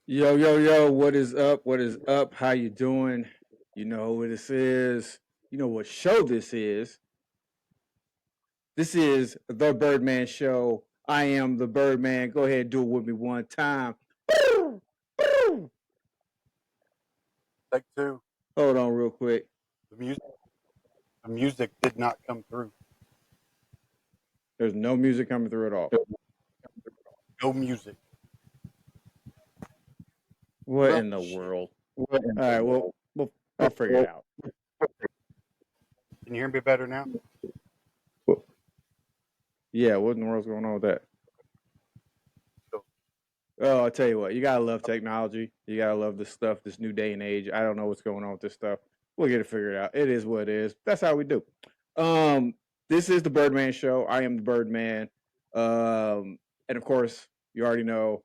Yo, yo, yo, what is up? What is up? How you doing? You know who this is. You know what show this is. This is the Birdman Show. I am the Birdman. Go ahead and do it with me one time. Boo! Boo! Take two. Hold on real quick. The music did not come through. There's no music coming through at all. No music. What Well, in the shit. world? All right, well, we'll figure it out. Can you hear me better now? Yeah, what in the world's going on with that? Oh, I'll tell you what, you gotta love technology. You gotta love this stuff, this new day and age. I don't know what's going on with this stuff. We'll get it figured out. It is what it is. That's how we do. Um, this is the Birdman Show. I am the Birdman. And of course, you already know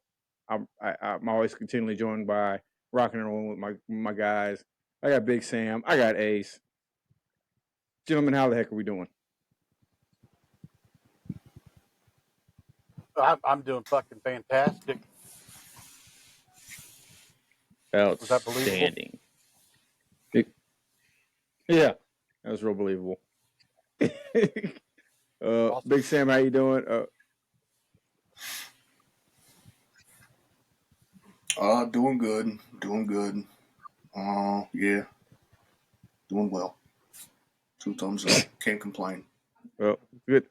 I'm always continually joined by rocking and rolling with my guys. I got Big Sam. I got Ace. Gentlemen, how the heck are we doing? I'm doing fucking fantastic. Was that believable? Outstanding. Yeah, that was real believable. Awesome. Big Sam, how you doing? Doing good. Yeah, doing well. 2 thumbs up. Can't complain. Well, good.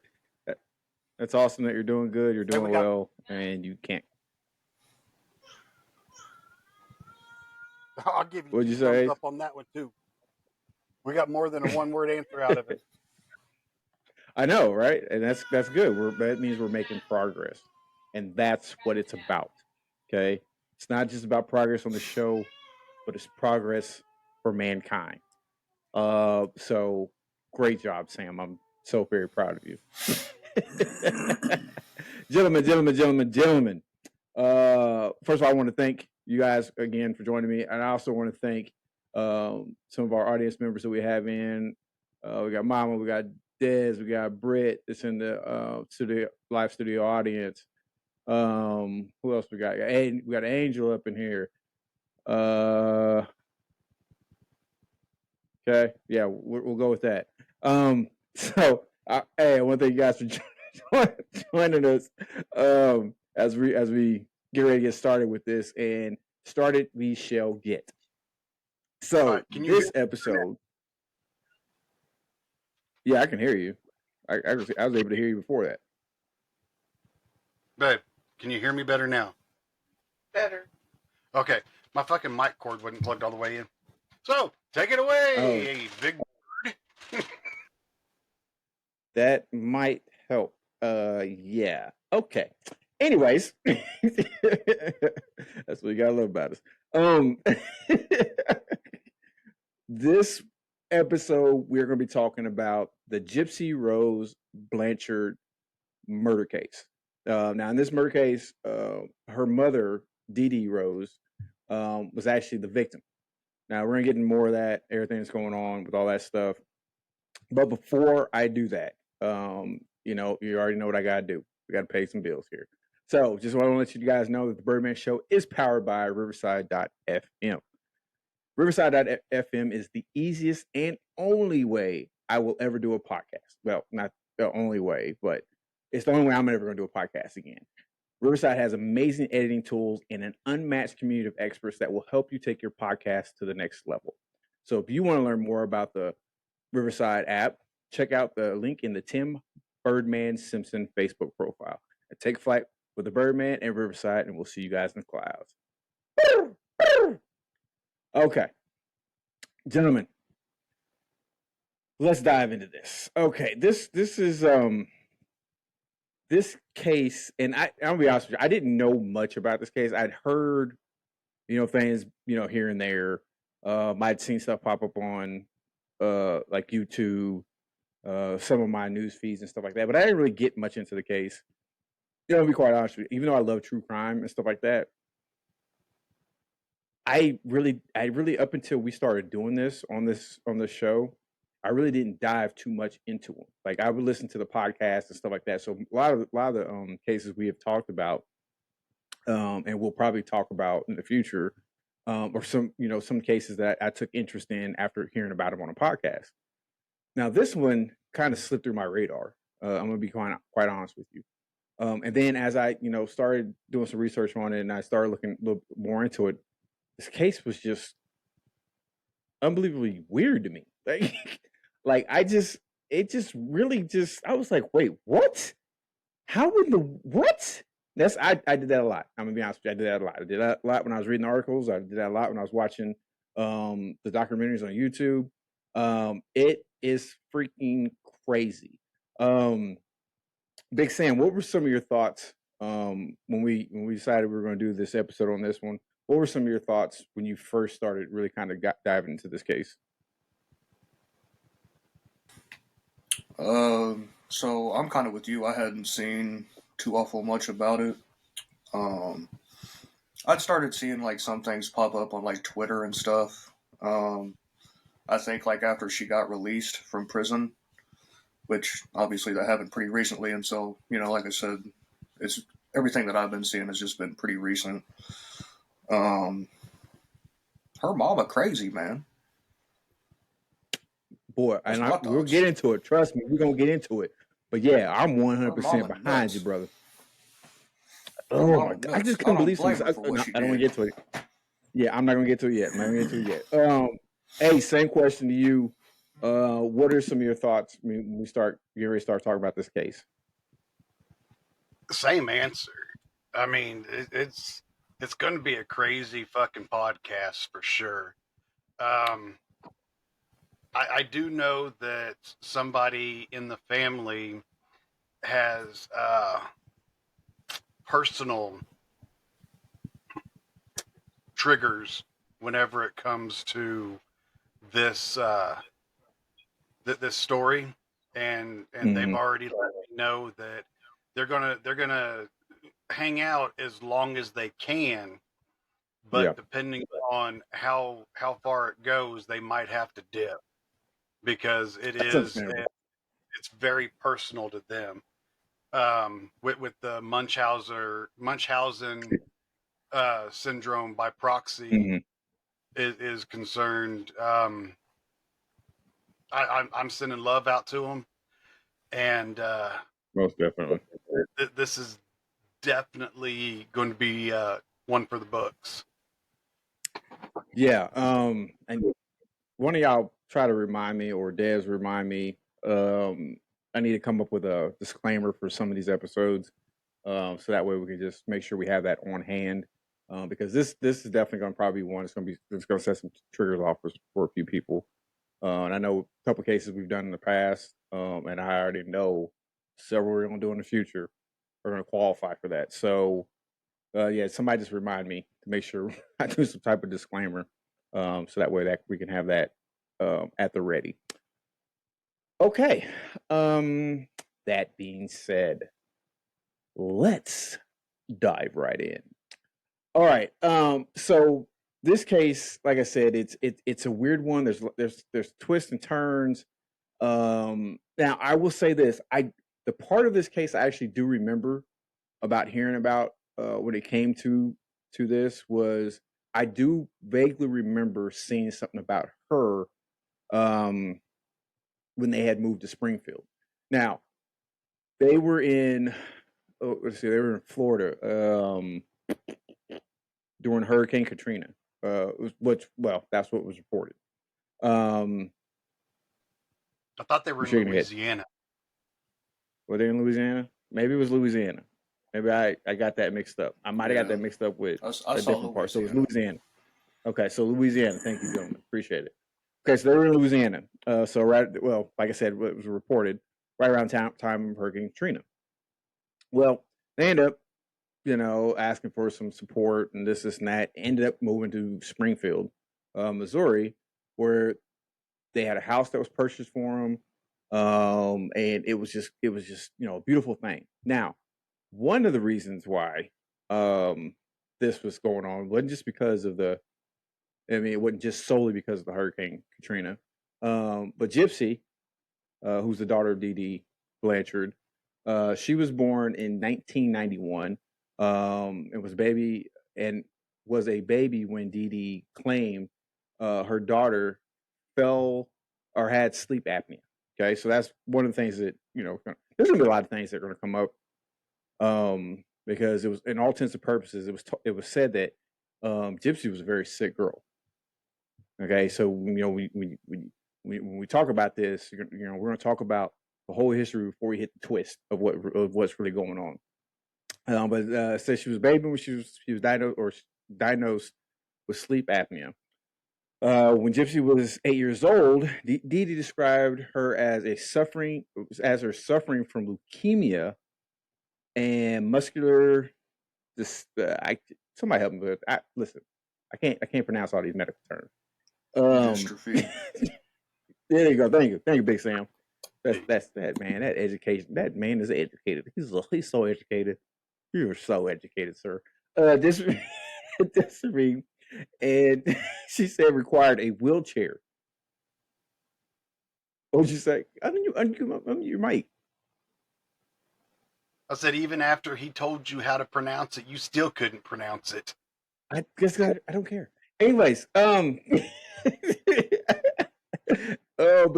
That's awesome that you're doing good. You're doing we got- well, and you can't. I'll give you What'd you two thumbs say? up on that one too. We got more than a one-word answer out of it. I know, right? And that's good. That means we're making progress, and that's what it's about. Okay, it's not just about progress on the show, but it's progress for mankind. So great job, Sam. I'm so very proud of you. Gentlemen. First of all, I want to thank you guys again for joining me, and I also want to thank some of our audience members that we have in. We got Mama, we got Dez, we got Britt. That's in the live studio audience. Who else we got? We got Angel up in here. Okay, yeah, we'll go with that. So, hey, I want to thank you guys for joining us as we get ready to get started with this, and started we shall get. So Right, this episode, yeah, I can hear you. I was able to hear you before that. Babe, can you hear me better now? Better. Okay, my fucking mic cord wasn't plugged all the way in. So take it away, big bird. That might help. Yeah. Okay. Anyways, that's what you gotta love about us. This episode we're going to be talking about the Gypsy Rose Blanchard murder case. Now, in this murder case, her mother, Dee Dee Rose, was actually the victim. Now, we're going to get into more of that, everything that's going on with all that stuff. But before I do that, you already know what I got to do. We got to pay some bills here. So, just want to let you guys know that the Birdman Show is powered by Riverside.fm. Riverside.fm is the easiest and only way I will ever do a podcast. Well, not the only way, but it's the only way I'm ever going to do a podcast again. Riverside has amazing editing tools and an unmatched community of experts that will help you take your podcast to the next level. So if you want to learn more about the Riverside app, check out the link in the Tim Birdman Simpson Facebook profile. And take a flight with the Birdman and Riverside, and we'll see you guys in the clouds. Okay, gentlemen, let's dive into this. Okay, this is this case, and I'll be honest with you, I didn't know much about this case. I'd heard, things, here and there. I'd seen stuff pop up on like YouTube, some of my news feeds and stuff like that, but I didn't really get much into the case. To be quite honest with you, even though I love true crime and stuff like that, I really, up until we started doing this on the show, I really didn't dive too much into them. Like I would listen to the podcast and stuff like that. So a lot of the cases we have talked about, and we'll probably talk about in the future, or some cases that I took interest in after hearing about them on a podcast. Now, this one kind of slipped through my radar. I'm gonna be quite honest with you. And then as I started doing some research on it, and I started looking a little more into it, this case was just unbelievably weird to me. Like it just really I was like, wait, what? How would the what? I did that a lot. I'm gonna be honest with you. I did that a lot. I did that a lot when I was reading articles. I did that a lot when I was watching the documentaries on YouTube. It is freaking crazy. Big Sam, what were some of your thoughts when we decided we were going to do this episode on this one? What were some of your thoughts when you first started really kind of diving into this case? So I'm kind of with you. I hadn't seen too awful much about it. I'd started seeing like some things pop up on like Twitter and stuff. I think like after she got released from prison, which obviously that happened pretty recently, and so like I said, it's everything that I've been seeing has just been pretty recent. Her mama crazy, man. Boy, and we'll get into it. Trust me, we're gonna get into it. But yeah, I'm 100% behind nuts. You, brother. Oh my God, I just couldn't believe this. I don't want to get to it. Yeah, I'm not gonna get to it yet. Hey, same question to you. What are some of your thoughts when we start talking about this case? Same answer. I mean, it's going to be a crazy fucking podcast for sure. I do know that somebody in the family has personal triggers whenever it comes to this this story, and they've already let me know that they're gonna hang out as long as they can, but depending on how far it goes, they might have to dip because it's very personal to them. With the Munchausen syndrome by proxy is concerned. I'm sending love out to them, and most definitely, this is definitely going to be one for the books. Yeah, and one of y'all try to remind me, or Des remind me. I need to come up with a disclaimer for some of these episodes, so that way we can just make sure we have that on hand. Because this is definitely going to probably be one. It's going to set some triggers off for a few people. And I know a couple cases we've done in the past, and I already know several we're going to do in the future are going to qualify for that. So, yeah, somebody just remind me to make sure I do some type of disclaimer, so that way that we can have that at the ready. Okay. That being said, let's dive right in. All right. So this case, like I said, it's a weird one. There's twists and turns. Now I will say this: the part of this case I actually do remember about hearing about when it came to this was I do vaguely remember seeing something about her when they had moved to Springfield. Now they were in they were in Florida during Hurricane Katrina. That's what was reported. I thought they were in Louisiana. Were they in Louisiana? Maybe it was Louisiana. Maybe I got that mixed up. I might have got that mixed up with a different part. So it was Louisiana. Okay, so Louisiana. Thank you, gentlemen. Appreciate it. Okay, so they were in Louisiana. Like I said, it was reported right around time of Hurricane Katrina. Well, they ended up, asking for some support and this and that. Ended up moving to Springfield, Missouri, where they had a house that was purchased for them, and it was just a beautiful thing. Now, one of the reasons why this was going on wasn't just because of it wasn't just solely because of the Hurricane Katrina, but Gypsy, who's the daughter of Dee Blanchard, she was born in 1991. It was baby and was a baby when Dee Dee claimed her daughter fell or had sleep apnea. Okay, so that's one of the things that there's gonna be a lot of things that are gonna come up because it was, in all intents and purposes, it was said that Gypsy was a very sick girl. Okay, so when we talk about this, we're going to talk about the whole history before we hit the twist of what's really going on. But said she was a baby when she was diagnosed with sleep apnea. When Gypsy was 8 years old, Dee Dee described her as suffering from leukemia and muscular. Somebody help me with. Listen, I can't pronounce all these medical terms. Dystrophy. There you go. Thank you, Big Sam. That's that man. That education. That man is educated. He's so educated. You are so educated, sir. Dystrophy, and she said required a wheelchair. What would you say? Unmute your mic. I said, even after he told you how to pronounce it, you still couldn't pronounce it. I guess I don't care. Anyways, but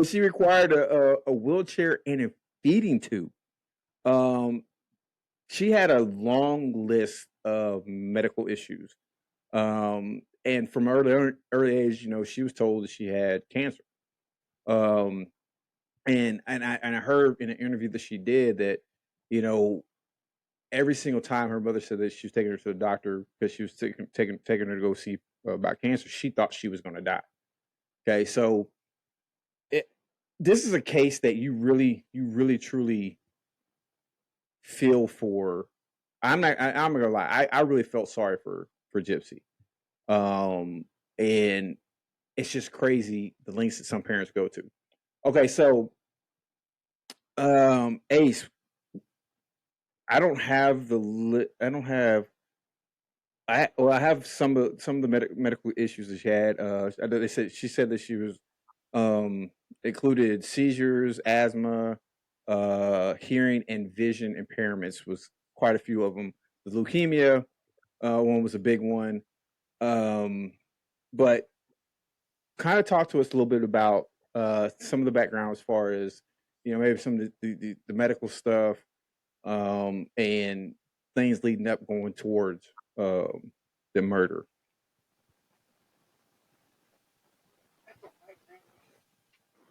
she required a wheelchair and a feeding tube. She had a long list of medical issues. And from early age, she was told that she had cancer. And I heard in an interview that she did that, every single time her mother said that she was taking her to the doctor because she was taking her to go see about cancer, she thought she was going to die. Okay, so this is a case that you really truly feel for. I'm not gonna lie. I really felt sorry for Gypsy, and it's just crazy the lengths that some parents go to. Okay, so Ace, I have some of the medical issues that she had. She said that she was included seizures, asthma, hearing, and vision impairments was quite a few of them. The leukemia one was a big one. But kind of talk to us a little bit about some of the background as far as maybe some of the medical stuff and things leading up going towards the murder.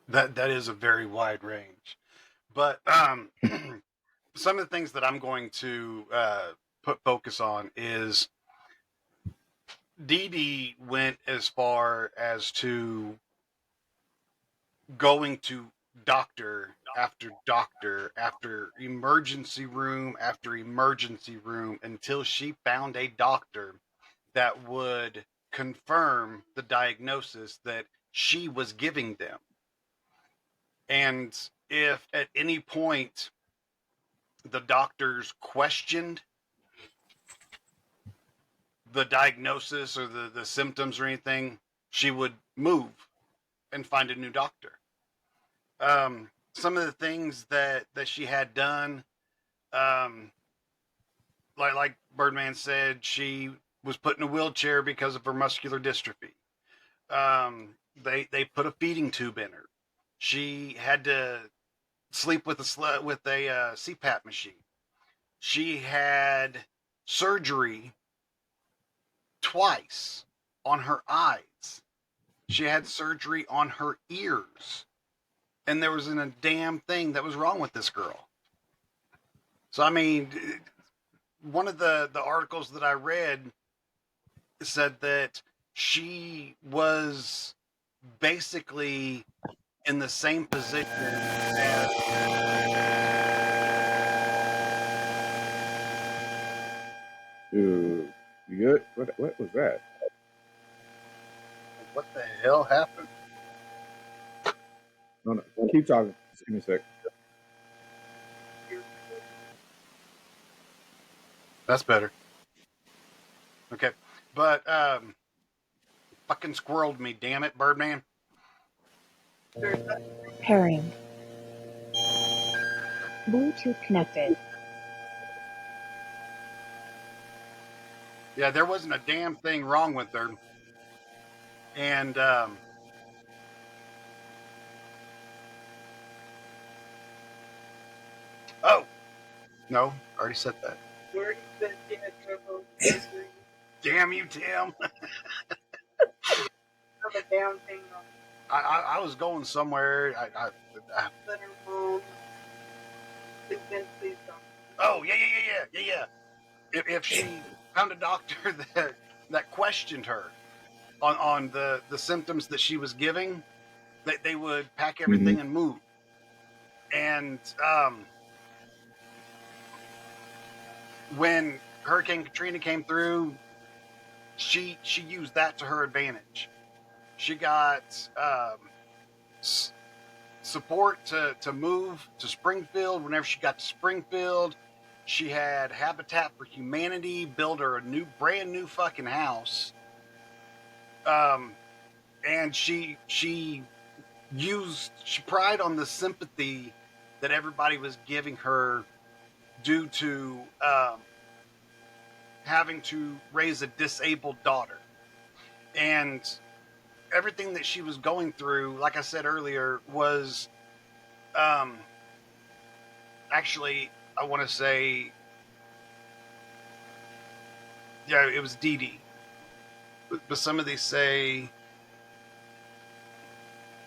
That is a very wide range, but some of the things that I'm going to put focus on is Dee Dee went as far as to going to doctor after emergency room after emergency room until she found a doctor that would confirm the diagnosis that she was giving them. And if at any point the doctors questioned the diagnosis or the symptoms or anything, she would move and find a new doctor. Some of the things that she had done, like Birdman said, she was put in a wheelchair because of her muscular dystrophy. They put a feeding tube in her. She had to sleep with a CPAP machine. She had surgery twice on her eyes. She had surgery on her ears. And there wasn't a damn thing that was wrong with this girl. So, I mean, one of the articles that I read said that she was basically in the same position as... You good? What was that? What the hell happened? No, keep talking. Just give me a sec. That's better. Okay, but fucking squirreled me, damn it, Birdman. Pairing. Bluetooth connected. Yeah, there wasn't a damn thing wrong with her. And oh no, I already said that. Where he said she had trouble surgery. Damn you, Tim. Have a down thing on I was going somewhere. let her mom. It's been please don't. Oh yeah. If she found a doctor that questioned her on the symptoms that she was giving, that they would pack everything and move. And when Hurricane Katrina came through, she used that to her advantage. She got support to move to Springfield. Whenever she got to Springfield, she had Habitat for Humanity build her a brand new fucking house. And she pried on the sympathy that everybody was giving her due to having to raise a disabled daughter. And everything that she was going through, like I said earlier, was actually, I want to say, yeah, it was Dee Dee. But some of these say,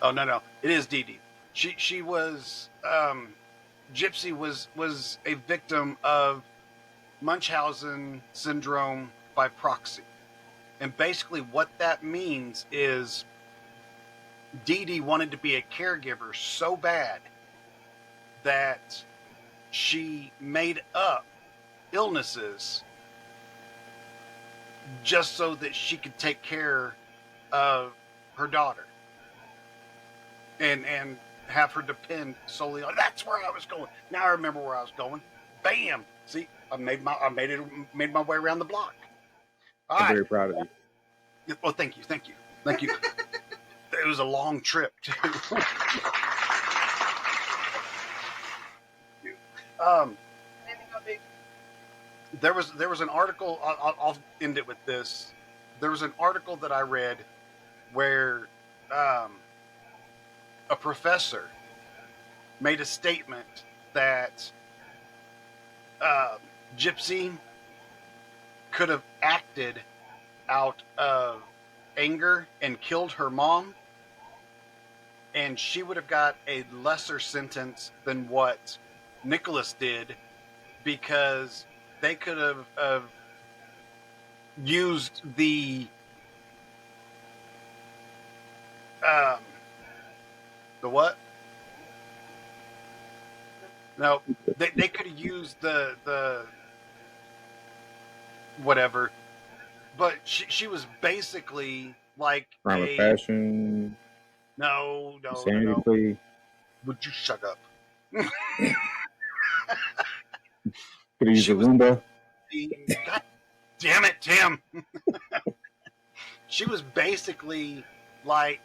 oh no, it is Dee Dee. She was Gypsy was a victim of Munchausen syndrome by proxy. And basically what that means is Dee Dee wanted to be a caregiver so bad that she made up illnesses just so that she could take care of her daughter and have her depend solely on. That's where I was going. Now I remember where I was going. Bam! See, I made my way around the block. All I'm right. very proud of you. Well, thank you. It was a long trip too. There was an article. I'll end it with this. There was an article that I read where a professor made a statement that Gypsy could have acted out of anger and killed her mom, and she would have got a lesser sentence than what Nicholas did, because they could have used the what? No, they could have used the whatever, but she was basically like Crime of passion. No. Insanity plea. Would you shut up? Could he use a Roomba? God damn it, Tim. She was basically like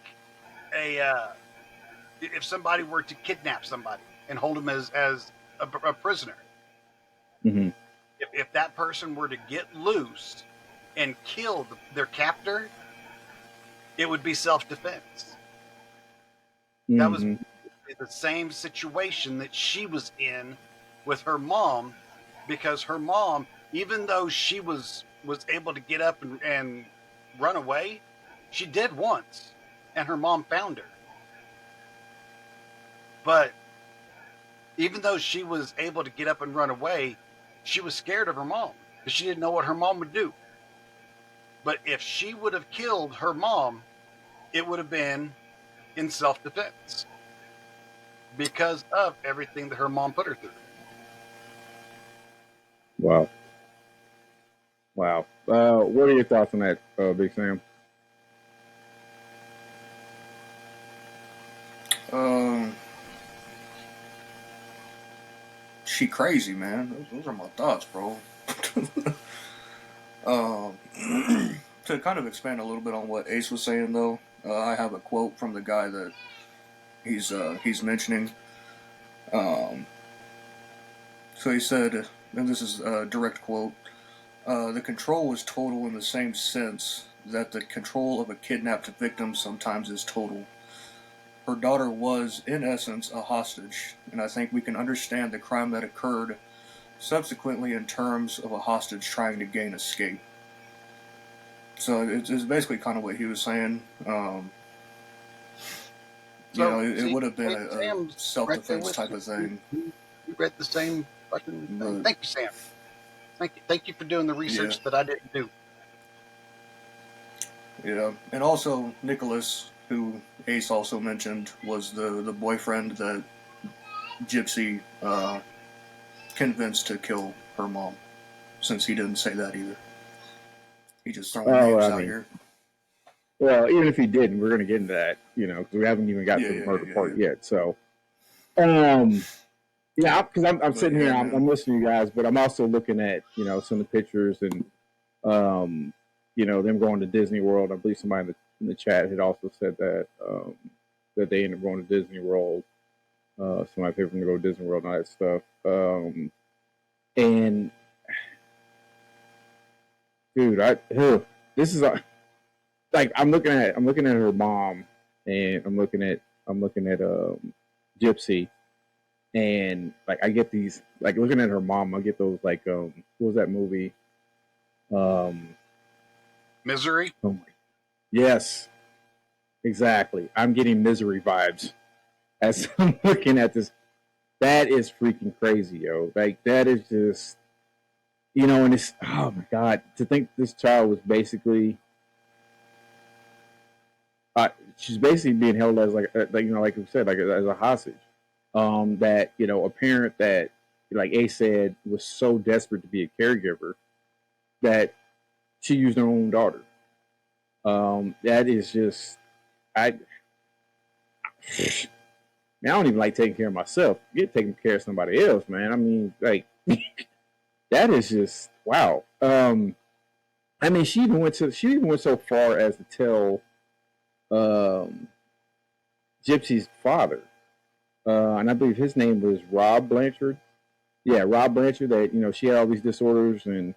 if somebody were to kidnap somebody and hold him as a prisoner. Mm-hmm. If that person were to get loose and kill their captor, it would be self-defense. Mm-hmm. That was the same situation that she was in with her mom, because her mom, even though she was able to get up and run away, she did once, and her mom found her. But even though she was able to get up and run away, she was scared of her mom because she didn't know what her mom would do. But if she would have killed her mom, it would have been in self-defense because of everything that her mom put her through. Wow. What are your thoughts on that, Big Sam? She crazy, man. Those are my thoughts, bro. To kind of expand a little bit on what Ace was saying, though, I have a quote from the guy that he's mentioning. So he said, and this is a direct quote, The control was total in the same sense that the control of a kidnapped victim sometimes is total. Her daughter was, in essence, a hostage, and I think we can understand the crime that occurred subsequently in terms of a hostage trying to gain escape. So it's basically kind of what he was saying. It would have been a self-defense type of thing. You read the same fucking thing. But, Thank you, Sam. Thank you for doing the research that I didn't do. Yeah, and also Nicholas, who Ace also mentioned, was the boyfriend that Gypsy convinced to kill her mom, since he didn't say that either. He just throwing names out here. Well, even if he didn't, we're going to get into that, because we haven't even got to the murder part yet. So, because I'm sitting here, I'm listening to you guys, but I'm also looking at, some of the pictures and, them going to Disney World. I believe somebody in the chat had also said that that they ended up going to Disney World. Somebody paid for them to go to Disney World and all that stuff. And dude, this is like I'm looking at her mom, and I'm looking at Gypsy, and like I get these, like looking at her mom, I get those like what was that movie? Misery? Oh my, yes, exactly. I'm getting Misery vibes as I'm looking at this. That is freaking crazy, yo. Like that is just, and it's, oh my God, to think this child was basically, she's basically being held as like we said, like as a hostage. That, a parent that, like Ace said, was so desperate to be a caregiver that she used her own daughter. That is just, I don't even like taking care of myself. Get taking care of somebody else, man. I mean, like, that is just wow. I mean, she even went so far as to tell Gypsy's father, and I believe his name was Rob Blanchard. Yeah, Rob Blanchard. That she had all these disorders and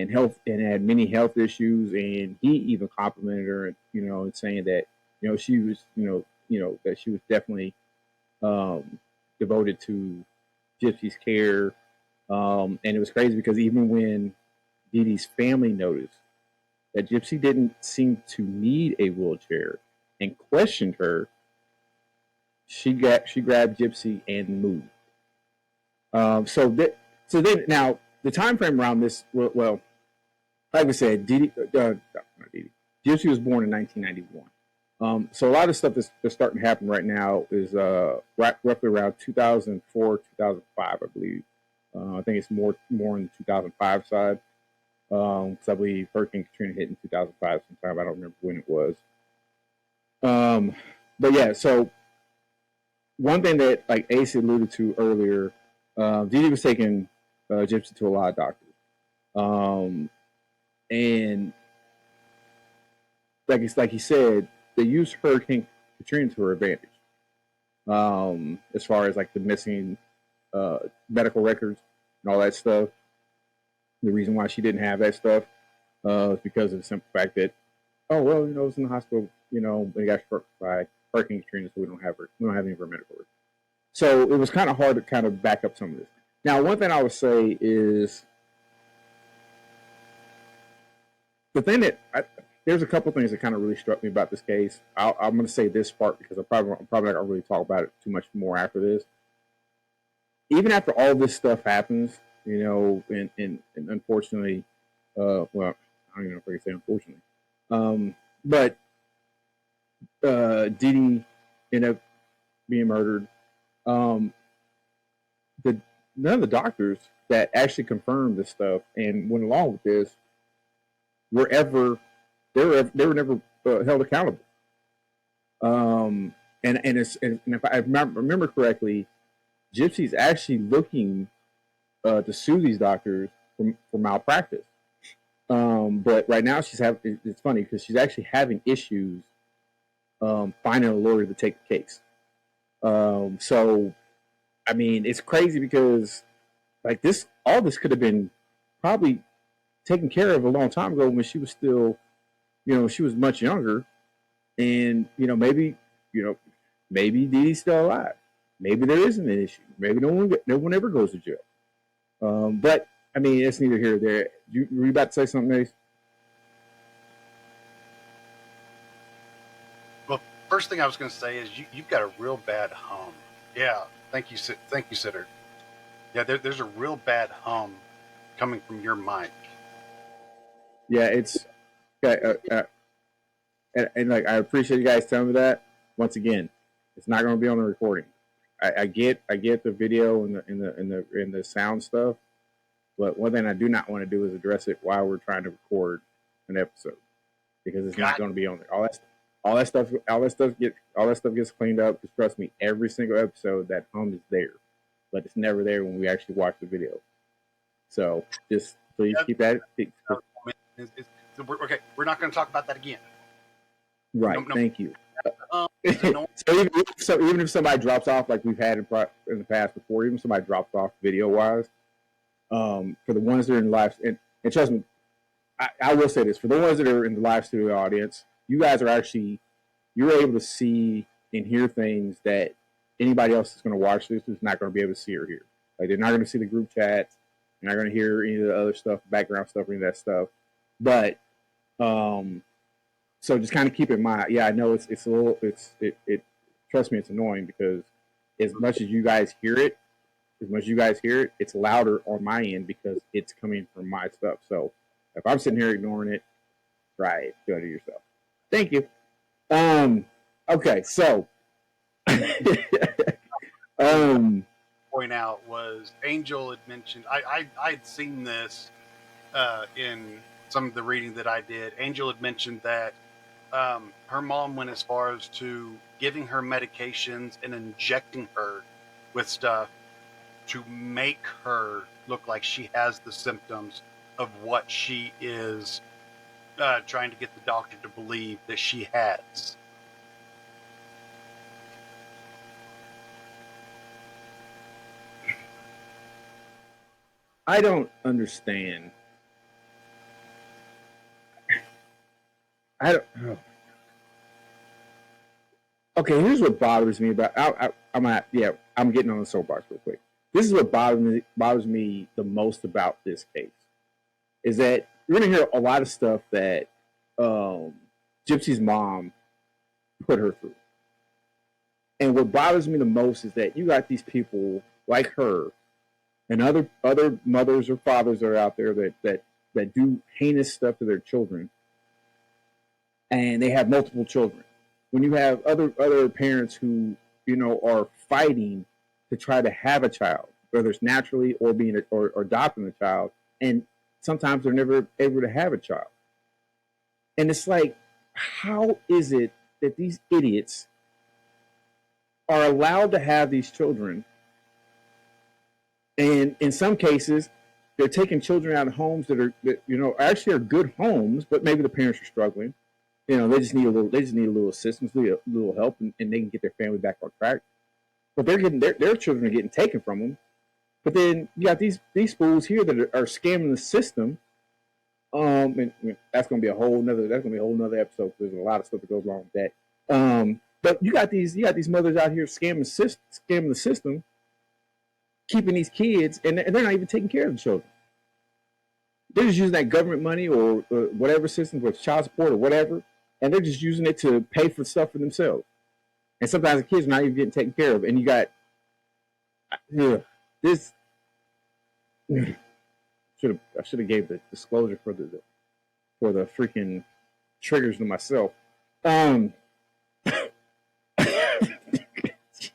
health, and had many health issues, and he even complimented her, and saying that she was that she was definitely devoted to Gypsy's care. And it was crazy because even when Dee Dee's family noticed that Gypsy didn't seem to need a wheelchair and questioned her, she grabbed Gypsy and moved. So then now the time frame around this, well, like we said, Gypsy was born in 1991. So a lot of stuff that's starting to happen right now is roughly around 2004, 2005, I believe. I think it's more on the 2005 side, because I believe Hurricane Katrina hit in 2005 sometime. I don't remember when it was. But yeah, so one thing that like Ace alluded to earlier, Dee Dee was taking Gypsy to a lot of doctors, and like he said, they used Hurricane Katrina to her advantage, as far as like the missing medical records and all that stuff. The reason why she didn't have that stuff is because of the simple fact that, oh well, it's in the hospital, they got struck by Hurricane Katrina, so we don't have any of her medical records. So it was kind of hard to kind of back up some of this. Now, one thing I would say is the thing that there's a couple things that kind of really struck me about this case. I'm going to say this part because I'm probably not going to really talk about it too much more after this. Even after all this stuff happens, and unfortunately, well, I don't even know if I can say unfortunately, but Dee Dee ended up being murdered. None of the doctors that actually confirmed this stuff and went along with this were never held accountable. And if I remember correctly, Gypsy's actually looking to sue these doctors for malpractice. But right now it's funny because she's actually having issues finding a lawyer to take the case. So, I mean, it's crazy because like all this could have been probably taken care of a long time ago when she was still, she was much younger, and maybe, maybe Dee Dee's still alive. Maybe there isn't an issue. Maybe no one ever goes to jail. But I mean, it's neither here nor there. Were you about to say something, Ace? Well, first thing I was going to say is you've got a real bad hum. Yeah, thank you, Sitter. Yeah, there's a real bad hum coming from your mic. Yeah, it's okay. And like, I appreciate you guys telling me that. Once again, it's not going to be on the recording. I get the video and the sound stuff, but one thing I do not want to do is address it while we're trying to record an episode, because it's not going to be on there. All that stuff gets cleaned up. Just trust me, every single episode that hum is there, but it's never there when we actually watch the video. So just please keep that. Okay, we're not going to talk about that again. Right. No. Thank you. So even if somebody drops off, like we've had in the past before, even if somebody drops off video wise, for the ones that are in live, and trust me, I will say this, for the ones that are in the live studio audience, you guys are you're able to see and hear things that anybody else that's going to watch this is not going to be able to see or hear. Like, they're not going to see the group chats, they're not going to hear any of the other stuff, background stuff, or any of that stuff. But so just kind of keep in mind. Yeah, I know it's a little, trust me, it's annoying, because as much as you guys hear it, it's louder on my end because it's coming from my stuff. So if I'm sitting here ignoring it, try it. Do it to yourself. Thank you. Okay, so point out was Angel had mentioned, I'd seen this in some of the reading that I did. Angel had mentioned that her mom went as far as to giving her medications and injecting her with stuff to make her look like she has the symptoms of what she is trying to get the doctor to believe that she has. I don't understand. Okay, here's what bothers me about. I'm getting on the soapbox real quick. This is what bothers me the most about this case, is that you're going to hear a lot of stuff that Gypsy's mom put her through. And what bothers me the most is that you got these people like her and other mothers or fathers that are out there that do heinous stuff to their children, and they have multiple children. When you have other parents who are fighting to try to have a child, whether it's naturally or or adopting a child, and sometimes they're never able to have a child. And it's like, how is it that these idiots are allowed to have these children? And in some cases, they're taking children out of homes that actually are good homes, but maybe the parents are struggling. They just need a little assistance, a little help, and they can get their family back on track. But they're getting their children are getting taken from them. But then you got these fools here that are scamming the system. And that's gonna be a whole nother episode. There's a lot of stuff that goes along with that. But you got these mothers out here scamming the system, keeping these kids, and they're not even taking care of the children. They're just using that government money or whatever system, with child support or whatever, and they're just using it to pay for stuff for themselves. And sometimes the kids are not even getting taken care of. And you got this. I should have gave the disclosure for the freaking triggers to myself.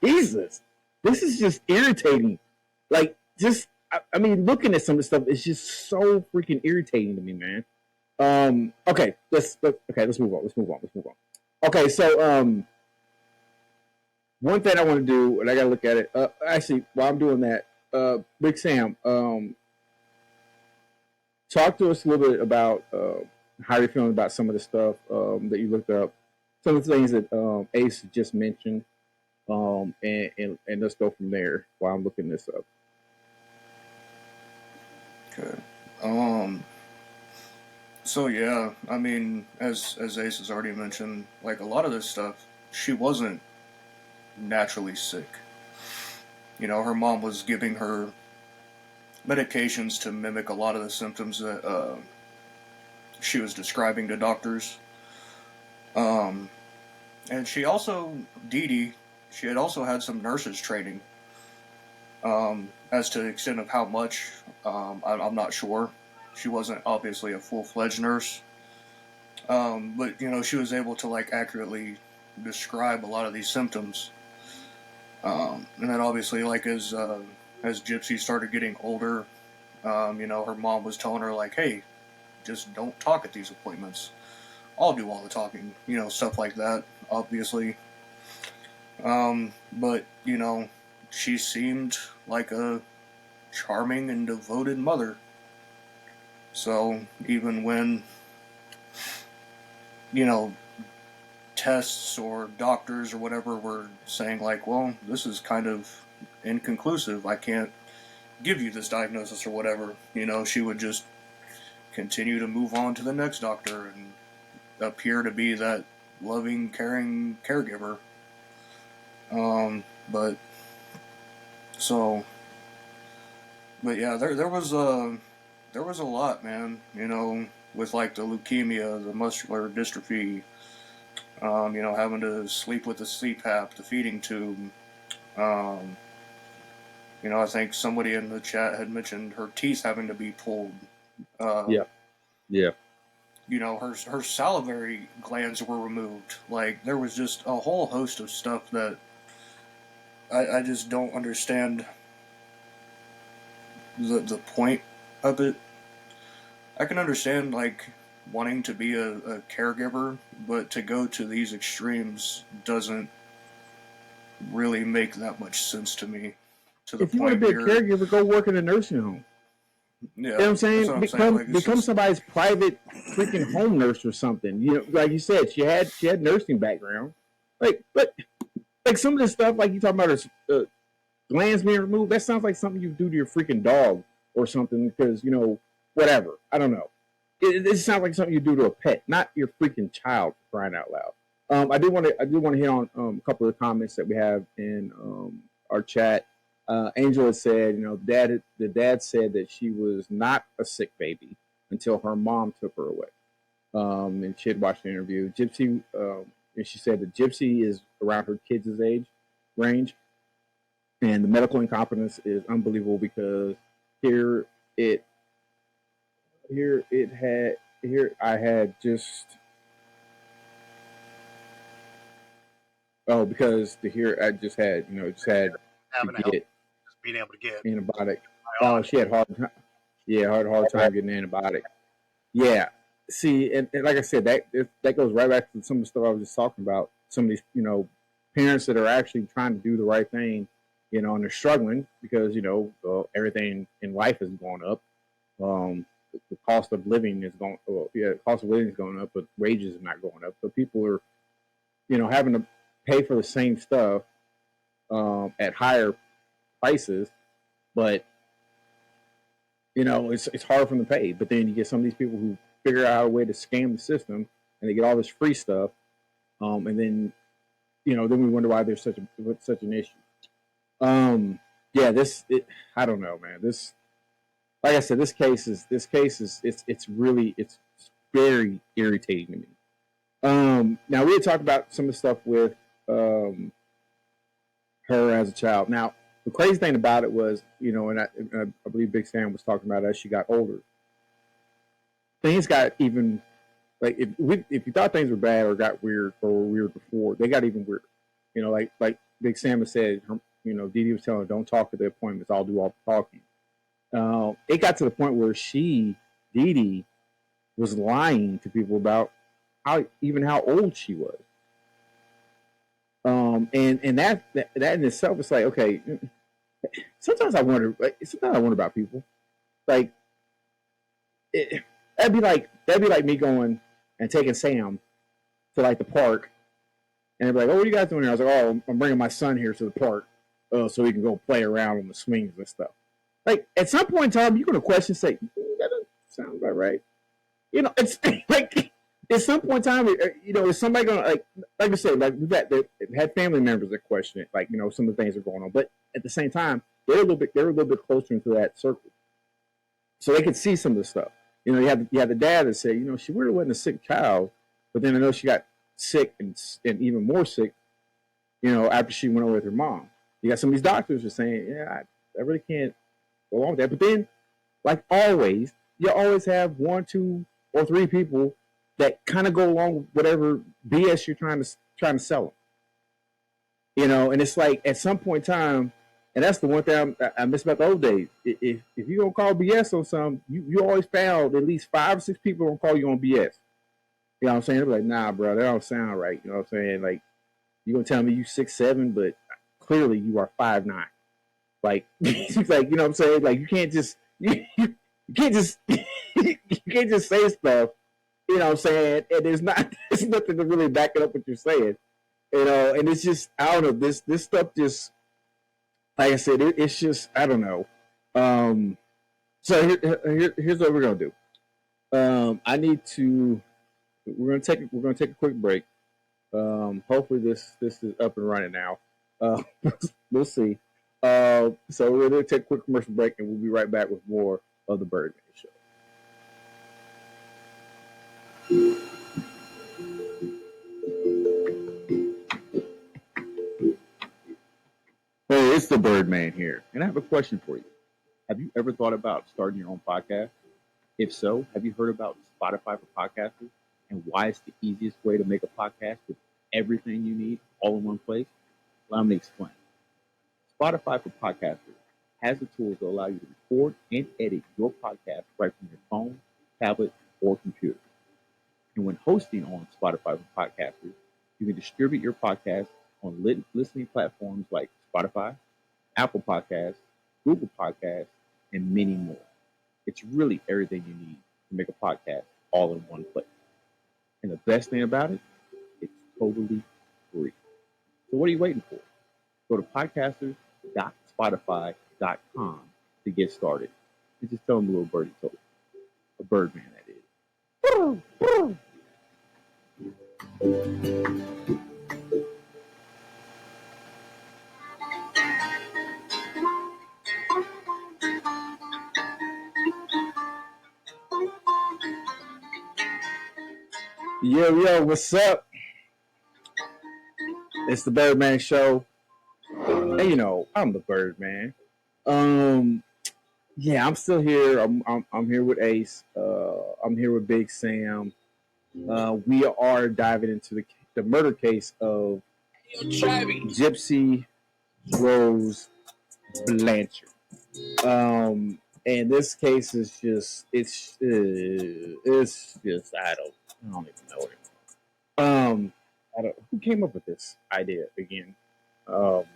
Jesus, this is just irritating. Like, just I mean, looking at some of the stuff is just so freaking irritating to me, man. Okay, let's move on. Okay, so one thing I want to do, and I gotta look at it. Actually, while I'm doing that, Big Sam, talk to us a little bit about how you're feeling about some of the stuff that you looked up, some of the things that Ace just mentioned, and let's go from there while I'm looking this up. Okay. So yeah, I mean, as Ace has already mentioned, like a lot of this stuff, she wasn't naturally sick. You know, her mom was giving her medications to mimic a lot of the symptoms that she was describing to doctors. And she also, Dee Dee, she had also had some nurses training. As to the extent of how much, I'm not sure. She wasn't obviously a full-fledged nurse. But, you know, she was able to, like, accurately describe a lot of these symptoms. And then obviously, like, as Gypsy started getting older, you know, her mom was telling her, like, hey, just don't talk at these appointments. I'll do all the talking, you know, stuff like that, obviously. But, you know, she seemed like a charming and devoted mother. So, even when, you know, tests or doctors or whatever were saying, like, well, this is kind of inconclusive, I can't give you this diagnosis or whatever, you know, she would just continue to move on to the next doctor and appear to be that loving, caring caregiver. But yeah, there was a lot, man. You know, with like the leukemia, the muscular dystrophy, you know, having to sleep with the CPAP, the feeding tube. You know, I think somebody in the chat had mentioned her teeth having to be pulled. Yeah. You know, her salivary glands were removed. Like, there was just a whole host of stuff that I just don't understand the point of it. I can understand, like, wanting to be a caregiver, but to go to these extremes doesn't really make that much sense to me. To the If you want point to be a caregiver, go work in a nursing home. yeah, You know what I'm saying? that's what I'm saying. Like, Become just, somebody's private freaking home nurse or something. You know, like you said, she had nursing background. But some of this stuff, like you talking about her glands being removed, that sounds like something you do to your freaking dog or something. Because you know, whatever. I don't know. It sounds like something you do to a pet, not your freaking child. For crying out loud. I do want to hit on a couple of comments that we have in our chat. Angel had said, you know, the dad said that she was not a sick baby until her mom took her away. And she had watched the interview. Gypsy, and she said that Gypsy is around her kids' age range, and the medical incompetence is unbelievable because here I had just because I just had to Having help, get just being able to get antibiotic. Oh, she had hard time getting antibiotic. Yeah. See, and like I said, that goes right back to some of the stuff I was just talking about. Some of these, you know, parents that are actually trying to do the right thing, you know, and they're struggling because you know everything in life is going up. The cost of living is going. Well, yeah, the cost of living is going up, but wages are not going up. So people are, you know, having to pay for the same stuff at higher prices, but you know it's hard for them to pay. But then you get some of these people who figure out a way to scam the system, and they get all this free stuff, and then you know then we wonder why there's such an issue. Yeah, I don't know, man. This, like I said, this case is it's very irritating to me. Now we had talked about some of the stuff with her as a child. Now the crazy thing about it was, you know, and I believe Big Sam was talking about as she got older, things got even like if you thought things were bad or got weird or were weird before, they got even weirder. You know, like Big Sam has said, you know, Dee Dee was telling her, don't talk at the appointments, I'll do all the talking. It got to the point where Dee Dee, was lying to people about how old she was. And that in itself is like, okay, sometimes I wonder about people. Like, that'd be like me going and taking Sam to like the park, and they'd be like, "Oh, what are you guys doing here?" I was like, "Oh, I'm bringing my son here to the park, so he can go play around on the swings and stuff." Like, at some point in time, you're going to question, say, "That doesn't sound about right." it's like at some point in time, is somebody gonna like I said, like they've had family members that question it, like some of the things that are going on, but at the same time, they're a little bit closer into that circle, so they could see some of the stuff. You have the dad that said, she really wasn't a sick child, but then I know she got sick and even more sick, after she went over with her mom. You got some of these doctors are saying, yeah, I really can't go along with that. But then, like always, you always have 1, 2, or 3 people that kind of go along with whatever BS you're trying to sell them. And it's like at some point in time, and that's the one thing I miss about the old days. If you're gonna call BS on something, you always found at least 5 or 6 people gonna call you on BS. You know what I'm saying? They're like, nah, bro, that don't sound right. You know what I'm saying? Like, you're gonna tell me you 6'7", but clearly you are 5'9". Like, like, you know what I'm saying? Like, you can't just you can't just you can't just say stuff. You know what I'm saying? And there's nothing to really back it up what you're saying. And it's just, I don't know, this stuff just, like I said, it's just, I don't know. So here's what we're gonna do. We're gonna take a quick break. Hopefully this is up and running now. We'll see. So we're gonna take a quick commercial break, and we'll be right back with more of the Birdman Show. Hey, it's the Birdman here, and I have a question for you. Have you ever thought about starting your own podcast? If so, have you heard about Spotify for podcasters and why it's the easiest way to make a podcast with everything you need all in one place? Allow me to explain. Spotify for podcasters has the tools that allow you to record and edit your podcast right from your phone, tablet, or computer. And when hosting on Spotify for podcasters, you can distribute your podcast on listening platforms like Spotify, Apple Podcasts, Google Podcasts, and many more. It's really everything you need to make a podcast all in one place. And the best thing about it, it's totally free. So what are you waiting for? Go to podcasters.spotify.com to get started. And just tell them the little birdie told you. A Birdman, that is. Yo, what's up? It's the Birdman Show. And I'm the Birdman. Yeah, I'm still here. I'm here with Ace. I'm here with Big Sam. We are diving into the murder case of Gypsy Rose Blanchard. And this case is just it's just I don't even know anymore. Who came up with this idea again? Who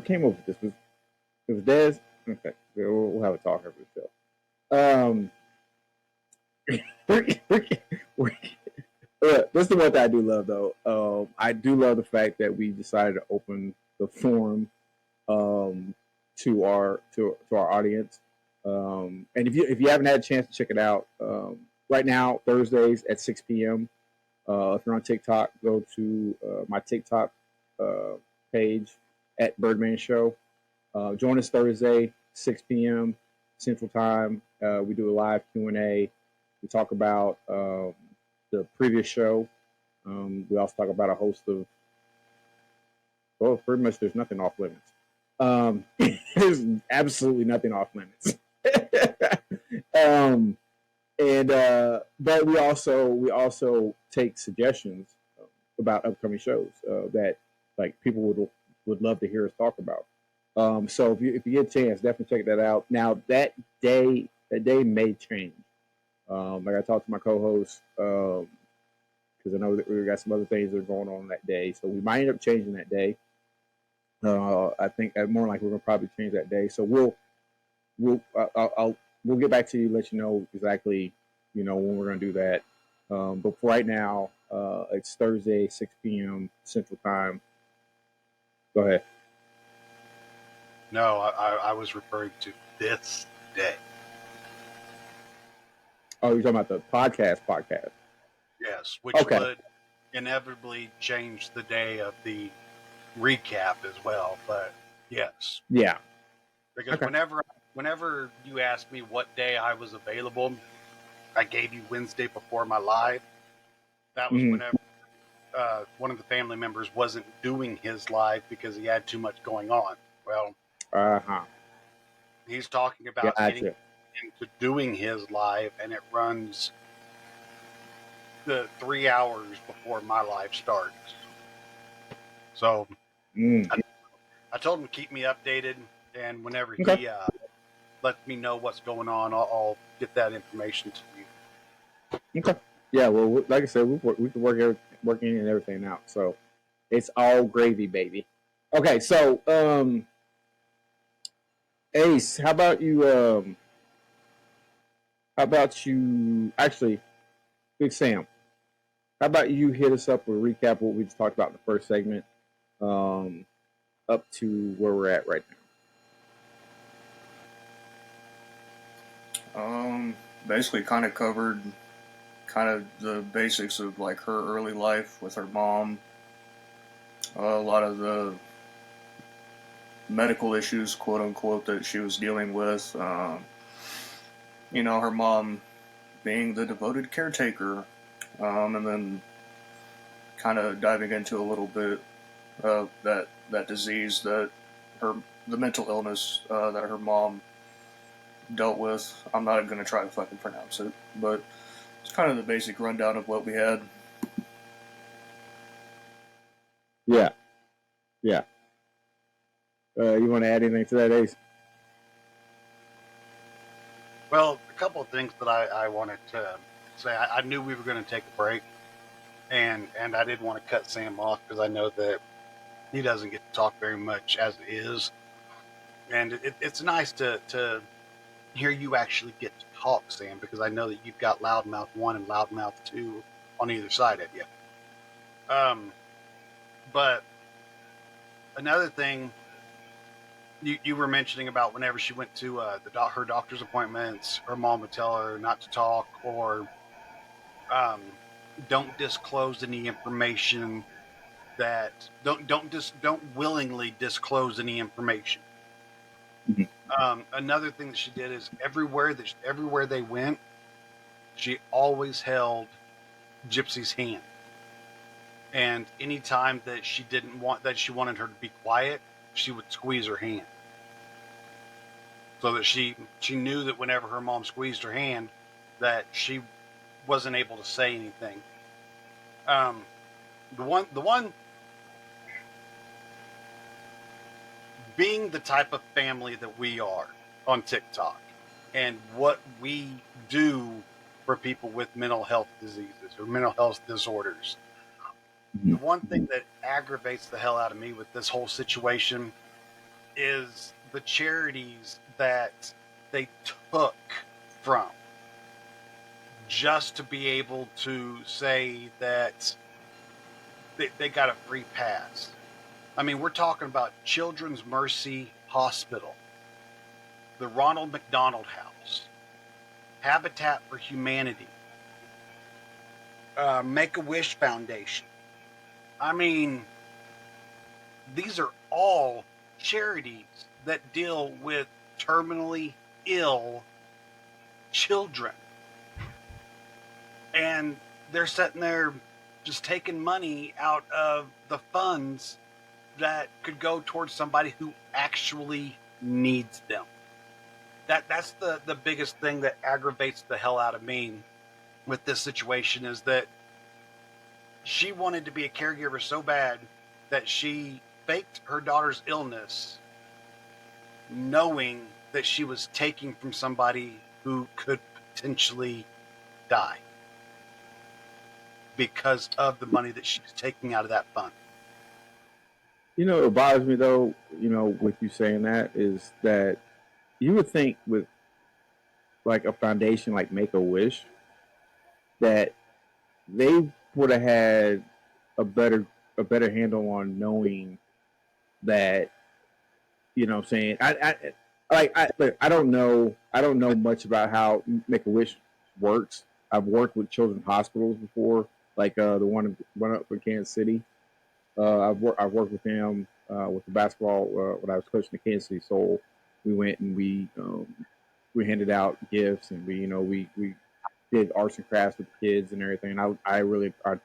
came up with this? It was Dez? Okay, we'll have a talk over the show. That's the one thing I do love, though. I do love the fact that we decided to open the forum to our audience. And if you haven't had a chance to check it out, right now Thursdays at 6 p.m. If you're on TikTok, go to my TikTok page at Birdman Show. Join us Thursday, 6 p.m. Central Time. We do a live Q&A. We talk about the previous show. We also talk about a host of, pretty much there's nothing off limits. There's absolutely nothing off limits. But we also take suggestions about upcoming shows that like people would love to hear us talk about. So if you get a chance, definitely check that out. Now that day may change. Like I talked to my co-host because I know that we got some other things that are going on that day, so we might end up changing that day. I think more like we're gonna probably change that day. So we'll get back to you, let you know exactly when we're gonna do that. But for right now, it's Thursday, 6 p.m. Central Time. Go ahead. No, I was referring to this day. Oh, you're talking about the podcast. Yes, which Okay. would inevitably change the day of the recap as well. But yes, Yeah. because Okay. whenever you asked me what day I was available, I gave you Wednesday before my live. That was Mhm. whenever one of the family members wasn't doing his live because he had too much going on. Well, Uh-huh. he's talking about getting Gotcha. into doing his live, and it runs the 3 hours before my live starts. So Mm. I told him to keep me updated, and whenever Okay. he lets me know what's going on, I'll get that information to you. Okay. Yeah, well, like I said, we can work in and everything out. So it's all gravy, baby. Okay, so Ace, how about you actually, Big Sam, how about you hit us up with a recap of what we just talked about in the first segment, up to where we're at right Um, Basically kind of covered kind of the basics of like her early life with her mom. A lot of the medical issues, quote unquote, that she was dealing with. Her mom being the devoted caretaker, and then kind of diving into a little bit of that disease that the mental illness that her mom dealt with. I'm not going to try to fucking pronounce it, but it's kind of the basic rundown of what we had. now. Yeah. You want to add anything to that, Ace? Well, a couple of things that I wanted to say. I knew we were going to take a break, and I didn't want to cut Sam off because I know that he doesn't get to talk very much as it is, and it's nice to hear you actually get to talk, Sam, because I know that you've got loudmouth 1 and loudmouth 2 on either side of you. But another thing you were mentioning about whenever she went to her doctor's appointments, her mom would tell her not to talk or don't disclose any information that don't willingly disclose any information. Another thing that she did is everywhere they went, she always held Gypsy's hand. And anytime that she wanted her to be quiet, she would squeeze her hand. So that she knew that whenever her mom squeezed her hand, that she wasn't able to say anything. The one being the type of family that we are on TikTok and what we do for people with mental health diseases or mental health disorders. The one thing that aggravates the hell out of me with this whole situation is the charities that they took from just to be able to say that they got a free pass. I mean, we're talking about Children's Mercy Hospital, the Ronald McDonald House, Habitat for Humanity, Make-A-Wish Foundation. I mean, these are all charities that deal with terminally ill children. And they're sitting there just taking money out of the funds that could go towards somebody who actually needs them. That's the biggest thing that aggravates the hell out of me with this situation is that she wanted to be a caregiver so bad that she faked her daughter's illness knowing that she was taking from somebody who could potentially die because of the money that she's taking out of that fund. You know, what bothers me though, with you saying that is that you would think with like a foundation like Make-A-Wish that they would have had a better handle on knowing that, what I'm saying. I don't know much about how Make-A-Wish works. I've worked with children's hospitals before, like the one up in Kansas City. I've worked with them with the basketball when I was coaching the Kansas City Soul. We went and we handed out gifts, and we did arts and crafts with the kids and everything. And I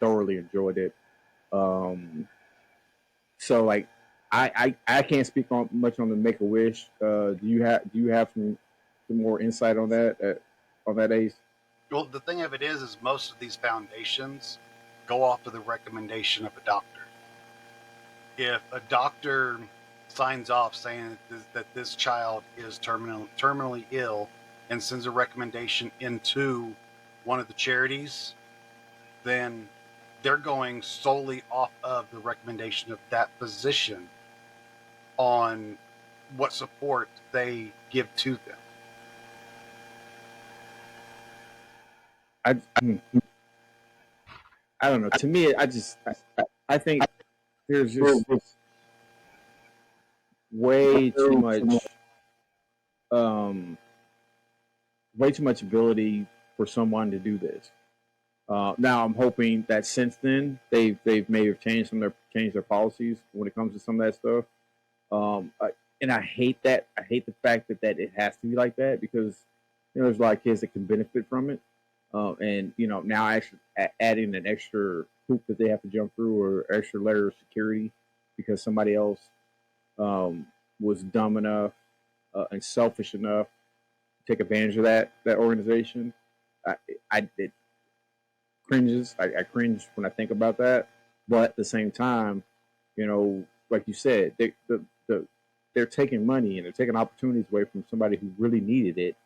thoroughly enjoyed it. So like I can't speak on much on the Make a Wish. Do you have some more insight on that Ace? Well, the thing of it is most of these foundations go off of the recommendation of a doctor. If a doctor signs off saying that this child is terminally ill and sends a recommendation into one of the charities, then they're going solely off of the recommendation of that physician on what support they give to them. I don't know. To me, I think there's just way too much ability for someone to do this. Now I'm hoping that since then they've may have changed their policies when it comes to some of that stuff. And I hate that. I hate the fact that it has to be like that, because there's a lot of kids that can benefit from it. And now actually adding an extra hoop that they have to jump through, or extra layer of security because somebody else was dumb enough and selfish enough to take advantage of that organization. It cringes. I cringe when I think about that. But at the same time, like you said, they're taking money and they're taking opportunities away from somebody who really needed it.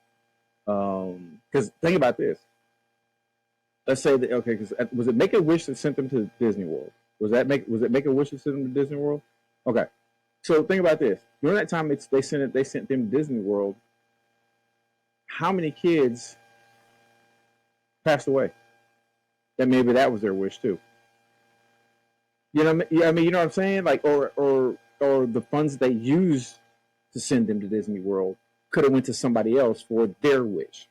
Because think about this. Let's say that because was it Make a Wish that sent them to Disney World? Was it Make a Wish that sent them to Disney World? Okay, so think about this. During that time, they sent them to Disney World. How many kids passed away? That maybe that was their wish too. You know what I'm saying? Like, or the funds they used to send them to Disney World could have went to somebody else for their wish.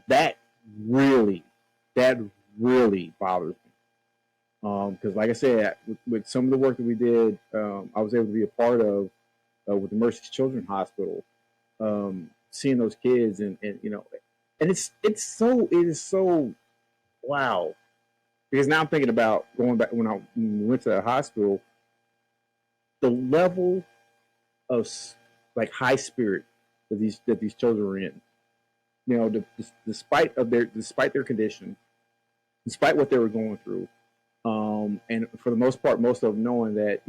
That really bothers me. Because like I said, with some of the work that we did, I was able to be a part of with the Mercy Children's Hospital, seeing those kids and it is so wow. Because now I'm thinking about going back when we went to the hospital, the level of like high spirit that these children were in. Despite their condition, despite what they were going through, and for the most part, most of them knowing that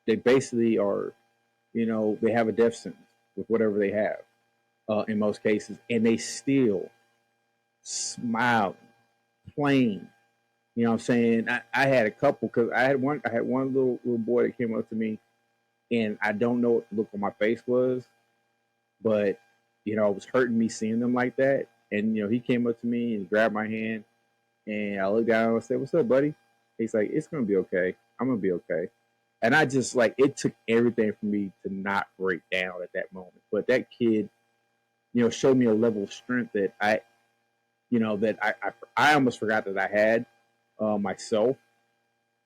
they basically are, they have a death sentence with whatever they have, in most cases, and they still smile, playing. You know what I'm saying? I had a couple, because I had one little boy that came up to me, and I don't know what the look on my face was, but it was hurting me seeing them like that. And he came up to me and he grabbed my hand, and I looked down and I said, "What's up, buddy?" He's like, "It's gonna be okay. I'm gonna be okay." And I just it took everything for me to not break down at that moment. But that kid, showed me a level of strength that I almost forgot that I had myself,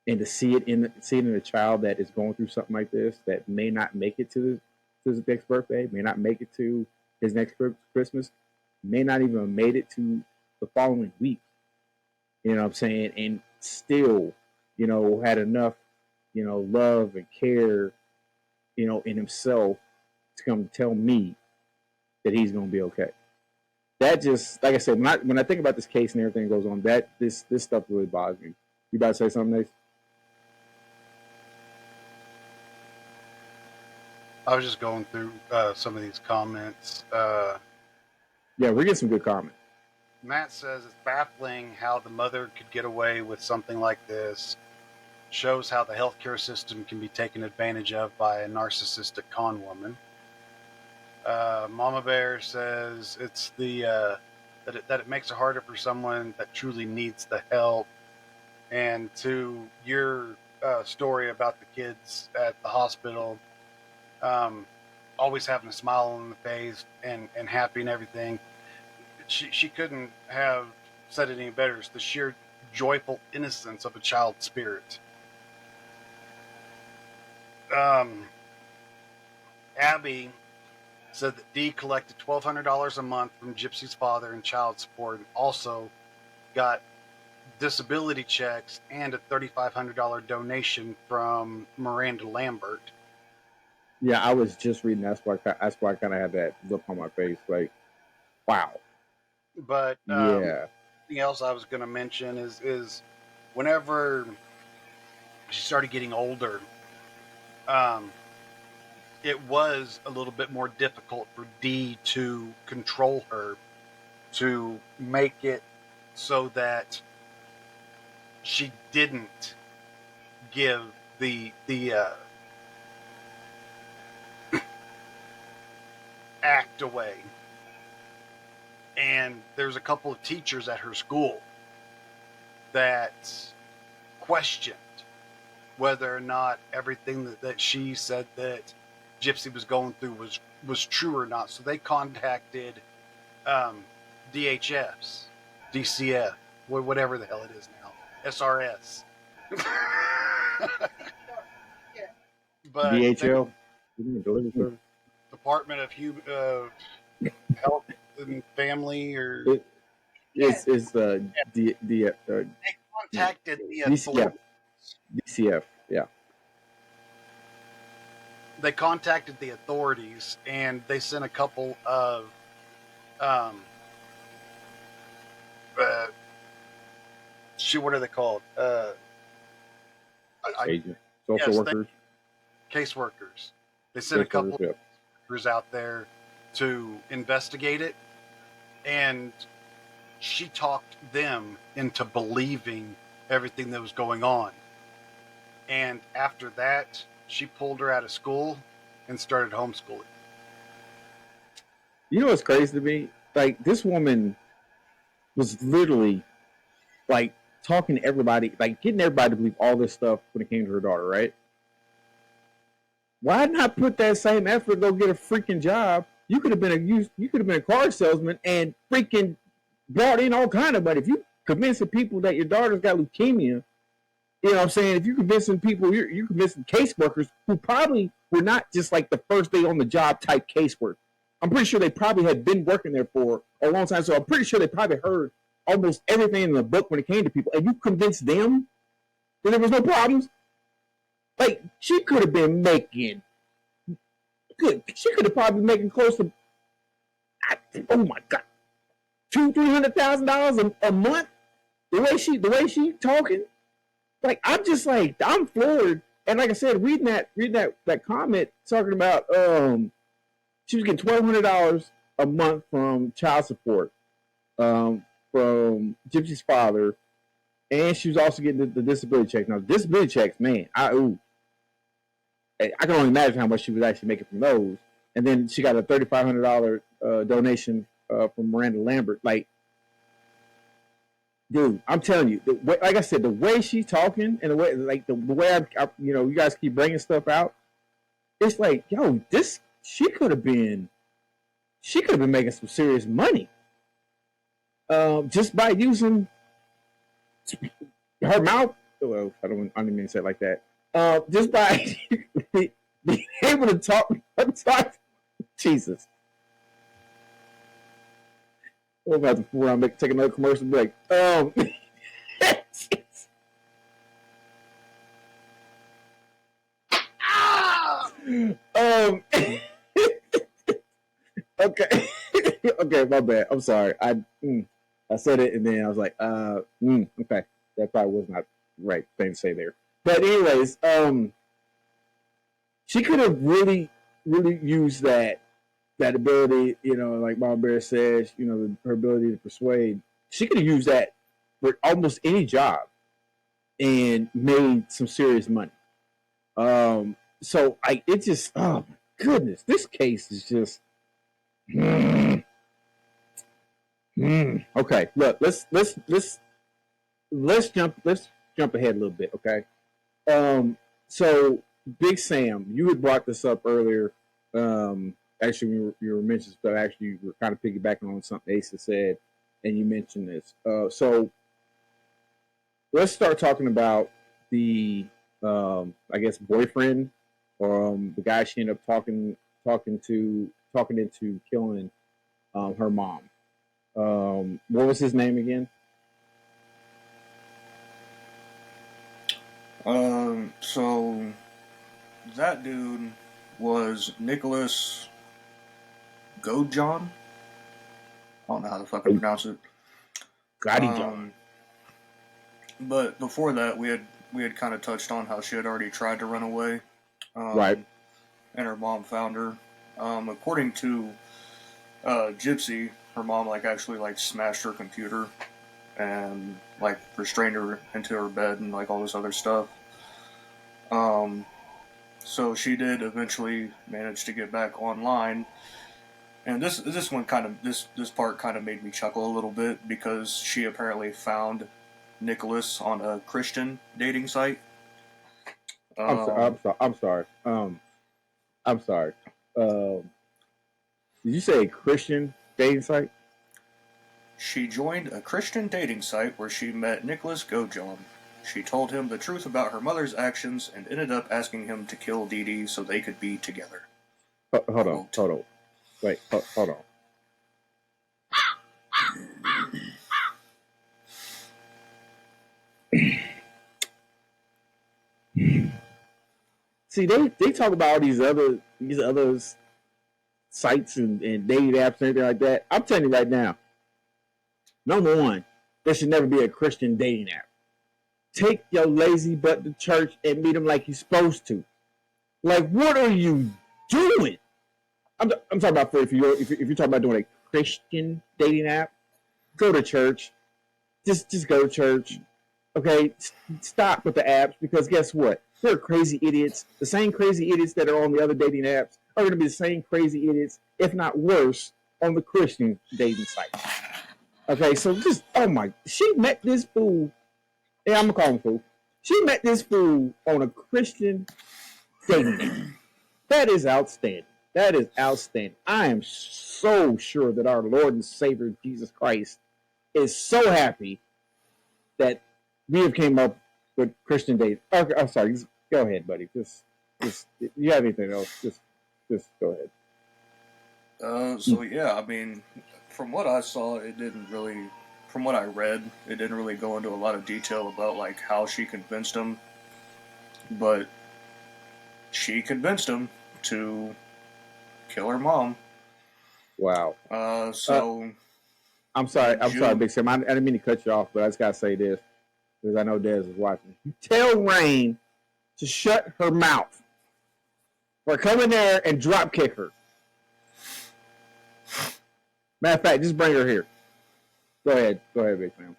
and to see it in a child that is going through something like this, that may not make it to his next birthday, may not make it to his next Christmas, may not even have made it to the following week. You know what I'm saying? And still, had enough, love and care, in himself to come tell me that he's going to be okay. That just, like I said, when I think about this case and everything goes on, this stuff really bothers me. You about to say something, Nate? I was just going through some of these comments. Yeah, we're getting some good comments. Matt says it's baffling how the mother could get away with something like this. Shows how the healthcare system can be taken advantage of by a narcissistic con woman. Mama Bear says it's that it makes it harder for someone that truly needs the help. And to your story about the kids at the hospital, always having a smile on the face and happy and everything. she couldn't have said it any better. It's the sheer joyful innocence of a child's spirit. Abby said that Dee collected $1,200 a month from Gypsy's father in child support, and also got disability checks and a $3,500 donation from Miranda Lambert. Yeah, I was just reading. That's why I kind of had that look on my face, like, wow. But Yeah. something else I was going to mention is whenever she started getting older, it was a little bit more difficult for Dee to control her, to make it so that she didn't give the act away. And there's a couple of teachers at her school that questioned whether or not everything that she said that Gypsy was going through was true or not. So they contacted DHS, DCF, whatever the hell it is now, SRS. But DHL, Department of Health and Family, or it's they contacted the authorities. DCF, yeah. They contacted the authorities, and they sent a couple of what are they called? Agent, social workers, caseworkers. They sent a couple of workers out there to investigate it, and she talked them into believing everything that was going on. And after that, she pulled her out of school and started homeschooling. You know what's crazy to me? Like, this woman was literally, like, talking to everybody, like, getting everybody to believe all this stuff when it came to her daughter, right? Why not put that same effort to go get a freaking job? You could have been a car salesman and freaking brought in all kind of money. If you convincing people that your daughter's got leukemia, you know what I'm saying? If you're convincing people, you're convincing caseworkers who probably were not just like the first day on the job type casework. I'm pretty sure they probably had been working there for a long time. So I'm pretty sure they probably heard almost everything in the book when it came to people. And you convinced them that there was no problems? Like, she could have been making she could have probably been making close to, oh my God, $200,000-$300,000 a month. The way she talking. Like, I'm just like, I'm floored. And like I said, reading that comment talking about she was getting $1,200 a month from child support from Gypsy's father, and she was also getting the disability checks. Now, disability checks, man, I can only imagine how much she was actually making from those. And then she got a $3,500 donation from Miranda Lambert. Like, dude, I'm telling you, like I said, the way she's talking and the way I you guys keep bringing stuff out, it's like, yo, she could have been making some serious money, just by using her mouth. Well, I don't even mean to say it like that. Just by being able to talk. Jesus. We're about to fool around, take another commercial break. Okay. Okay, my bad. I'm sorry. I said it and then I was like, okay. That probably was not the right thing to say there. But anyways, she could have really, really used that ability, like Mama Bear says, her ability to persuade. She could have used that for almost any job and made some serious money. So it just, oh my goodness, this case is just. Okay, look, let's jump ahead a little bit, okay? So Big Sam, you had brought this up earlier, actually, you were mentioning stuff. Actually, you were kind of piggybacking on something Asa said, and you mentioned this. So let's start talking about the, I guess, boyfriend, or the guy she ended up talking into killing her mom. What was his name again? So that dude was Nicholas Gojon. I don't know how to fucking pronounce it. Gotti John. But before that, we had kind of touched on how she had already tried to run away. Right. And her mom found her. According to Gypsy, her mom actually smashed her computer and restrained her into her bed and all this other stuff. So she did eventually manage to get back online. And this part kind of made me chuckle a little bit, because she apparently found Nicholas on a Christian dating site. I'm sorry. Did you say a Christian dating site? She joined a Christian dating site where she met Nicholas Gojon. She told him the truth about her mother's actions and ended up asking him to kill Dee Dee so they could be together. Hold on. Wait, hold on. See, they talk about all these other sites and dating apps and everything like that. I'm telling you right now, number one, there should never be a Christian dating app. Take your lazy butt to church and meet them like you're supposed to. What are you doing? I'm talking about if you're talking about doing a Christian dating app, go to church. Just go to church. Okay, stop with the apps, because guess what? There are crazy idiots. The same crazy idiots that are on the other dating apps are going to be the same crazy idiots, if not worse, on the Christian dating site. Okay, so she met this fool. Yeah, I'm going to call him fool. She met this fool on a Christian dating app. That is outstanding. That is outstanding. I am so sure that our Lord and Savior, Jesus Christ, is so happy that we have came up with Christian dating. Okay, I'm sorry. Just go ahead, buddy. Just you have anything else? Just go ahead. So yeah, I mean, from what I saw, it didn't really. From what I read, it didn't really go into a lot of detail about how she convinced him, but she convinced him to kill her mom. Wow. So I'm sorry, Big Sam. I didn't mean to cut you off, but I just gotta say this, because I know Dez is watching. You tell Rain to shut her mouth, or come in there and drop kick her. Matter of fact, just bring her here. Go ahead, Big Sam.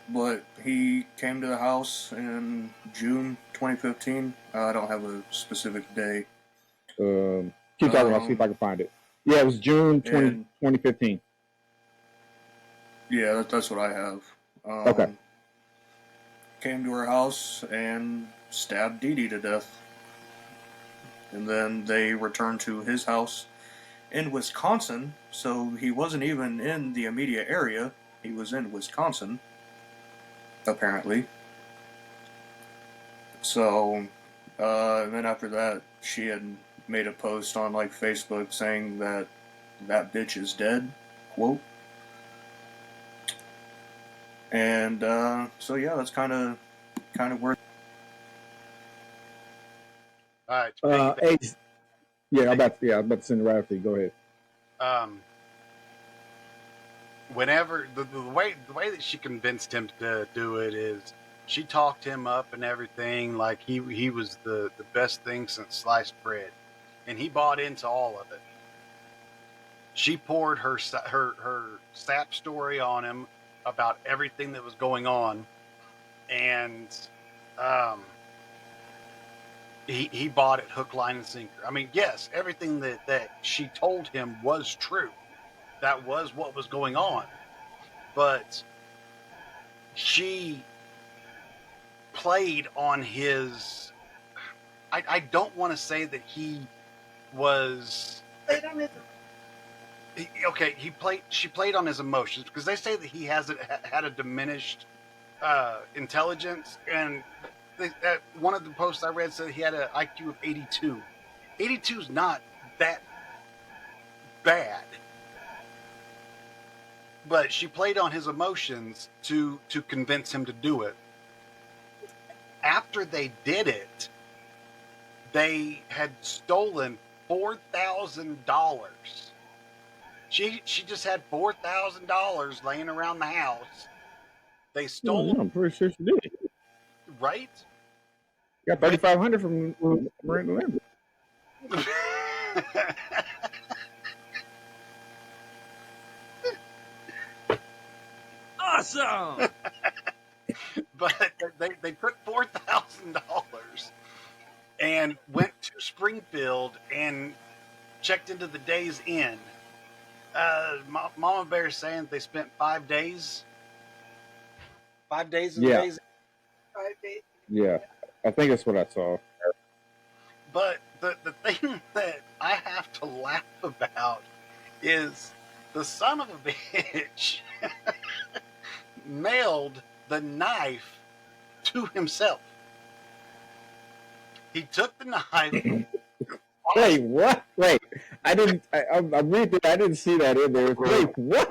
But he came to the house in June 2015. I don't have a specific day. Keep talking. I'll see if I can find it. Yeah, it was June 2015. Yeah, that's what I have. Okay. Came to her house and stabbed Dee Dee to death. And then they returned to his house in Wisconsin, so he wasn't even in the immediate area. He was in Wisconsin, apparently. So, and then after that, she had made a post on Facebook saying that bitch is dead, quote. And so yeah, that's kind of where. All right. I'm about to send it right after you. Go ahead. Whenever the way that she convinced him to do it is, she talked him up and everything like he was the best thing since sliced bread, and he bought into all of it. She poured her sap story on him about everything that was going on, and he bought it hook, line, and sinker. I mean, yes, everything that she told him was true. That was what was going on. But she played on his I don't want to say that he was Played on his. okay. She played on his emotions because they say that he had a diminished intelligence, and one of the posts I read said he had an IQ of 82. 82 is not that bad, but she played on his emotions to convince him to do it. After they did it, they had stolen $4,000. She just had $4,000 laying around the house. They stole, I'm pretty sure she did. right? Got $3,500 from Miranda Lambert. Awesome. But they took $4,000 and went to Springfield and checked into the Days Inn. Mama Bear saying they spent 5 days. 5 days in the Yeah. Days Inn. 5 days. Yeah, I think that's what I saw. But the thing that I have to laugh about is the son of a bitch mailed the knife to himself. He took the knife. Wait, what? Wait, I'm reading. I didn't see that in there. Wait, what?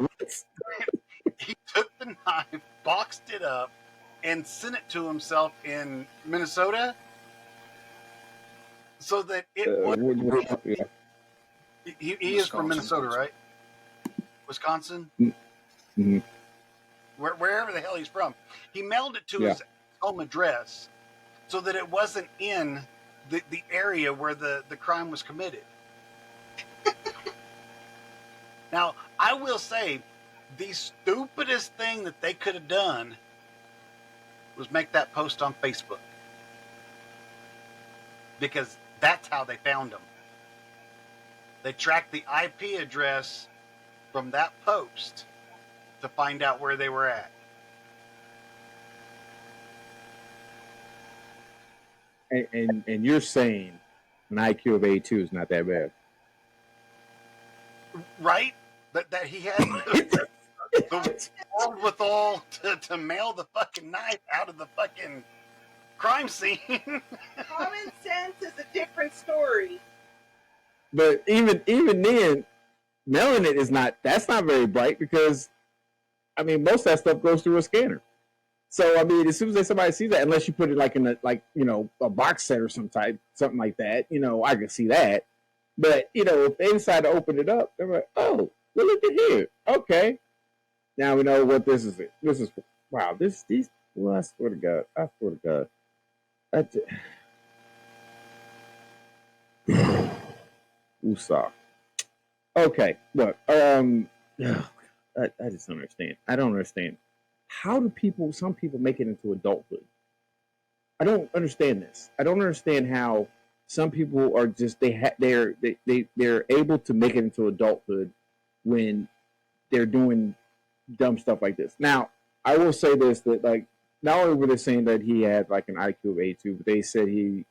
He took the knife, boxed it up, and sent it to himself in Minnesota, so that it would. Yeah. He is from Minnesota, right? Wisconsin, Mm-hmm. wherever the hell he's from. He mailed it to his home address, so that it wasn't in the area where the crime was committed. Now, I will say, the stupidest thing that they could have done was make that post on Facebook. Because that's how they found him. They tracked the IP address from that post to find out where they were at. And you're saying an IQ of 82 is not that bad. Right? That he had the wherewithal to mail the fucking knife out of the fucking crime scene. Common sense is a different story. But even then, mailing it is that's not very bright because, I mean, most of that stuff goes through a scanner. So, I mean, as soon as somebody sees that, unless you put it like in a box set or something like that, I can see that. But, if they decide to open it up, they're like, oh, well, look at here. Okay. Now we know what this is. This is, wow, well, I swear to God. Usa. Okay, look, I just don't understand. I don't understand. How do some people make it into adulthood? I don't understand this. I don't understand how some people are just they're able to make it into adulthood when they're doing dumb stuff like this. Now, I will say this, that like not only were they saying that he had like an IQ of 82, but they said he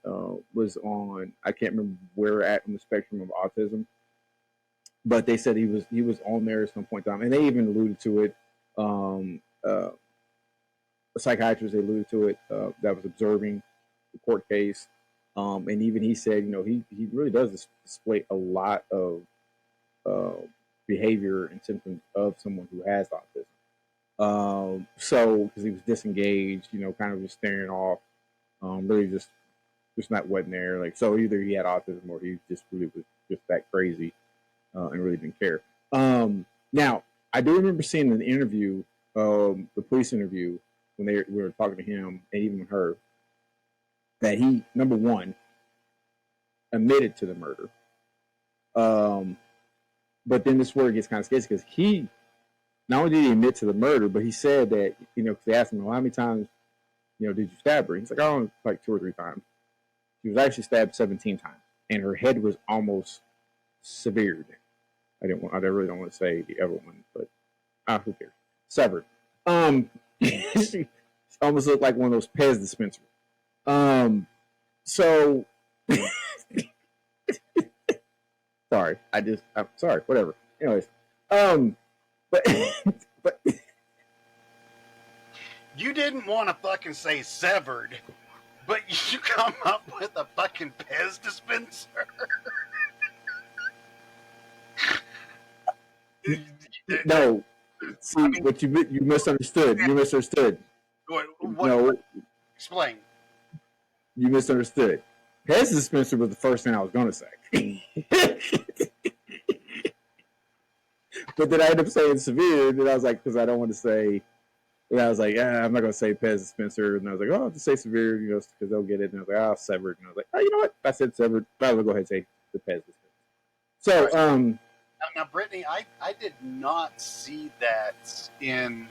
was on, I can't remember where at on the spectrum of autism, but they said he was on there at some point in time, and they even alluded to it. A psychiatrist, they alluded to it, that was observing the court case, and even he said, he really does display a lot of behavior and symptoms of someone who has autism. So because he was disengaged, kind of just staring off, really just not wasn't there. Like, so either he had autism or he just really was just that crazy and really didn't care. Now, I do remember seeing an interview, the police interview, when we were talking to him and even her, that he, number one, admitted to the murder. But then this word gets kind of sketchy because he, not only did he admit to the murder, but he said that, because they asked him, well, how many times, did you stab her? He's like, oh, like 2 or 3 times. She was actually stabbed 17 times, and her head was almost severed. I really don't want to say the other one, but who cares? Severed. She almost looked like one of those Pez dispensers. So Sorry, I'm sorry. Whatever. Anyways, but but You didn't want to fucking say severed, but you come up with a fucking Pez dispenser. no. See, I mean, what you misunderstood. You misunderstood. What? No, Explain. you misunderstood. Pez dispenser was the first thing I was going to say. But then I ended up saying severe, and I was like, because I don't want to say, and I was like, I'm not going to say Pez dispenser, and I was like, oh, I'll have to say severe, because they'll get it, and I was like, oh, severed, and I was like, oh, you know what? If I said severed, I will go ahead and say the Pez dispenser. So, now, Brittany, I did not see that in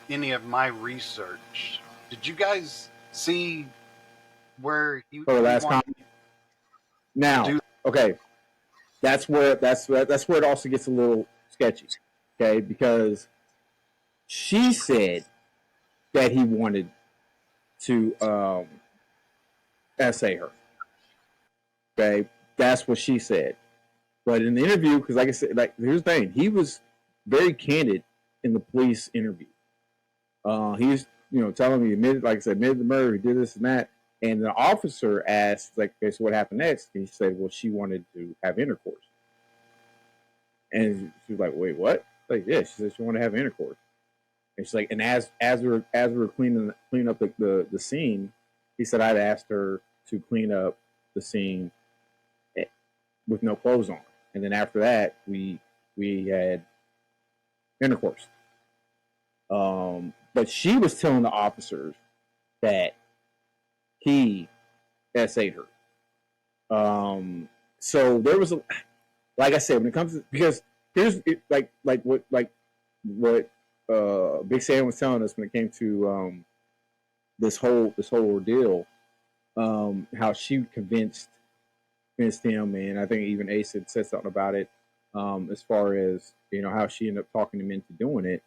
any of my research. Did you guys see where he? For the last comment. Now, okay, that's where it also gets a little sketchy, okay? Because she said that he wanted to essay her. Okay, that's what she said. But in the interview, because like I said, like here's the thing, he was very candid in the police interview. He's telling me admitted, like I said, admitted the murder, he did this and that. And the officer asked, like, okay, so what happened next? And he said, well, she wanted to have intercourse. And she was like, wait, what? Like, yeah, she said she wanted to have intercourse. And she's like, and as we were cleaning up the scene, he said I'd asked her to clean up the scene with no clothes on. And then after that, we had intercourse. But she was telling the officers that he essayed her. So there was like I said, when it comes to, because here's like what Big Sam was telling us when it came to this whole ordeal, how she convinced him, and I think even Ace had said something about it, as far as how she ended up talking him into doing it,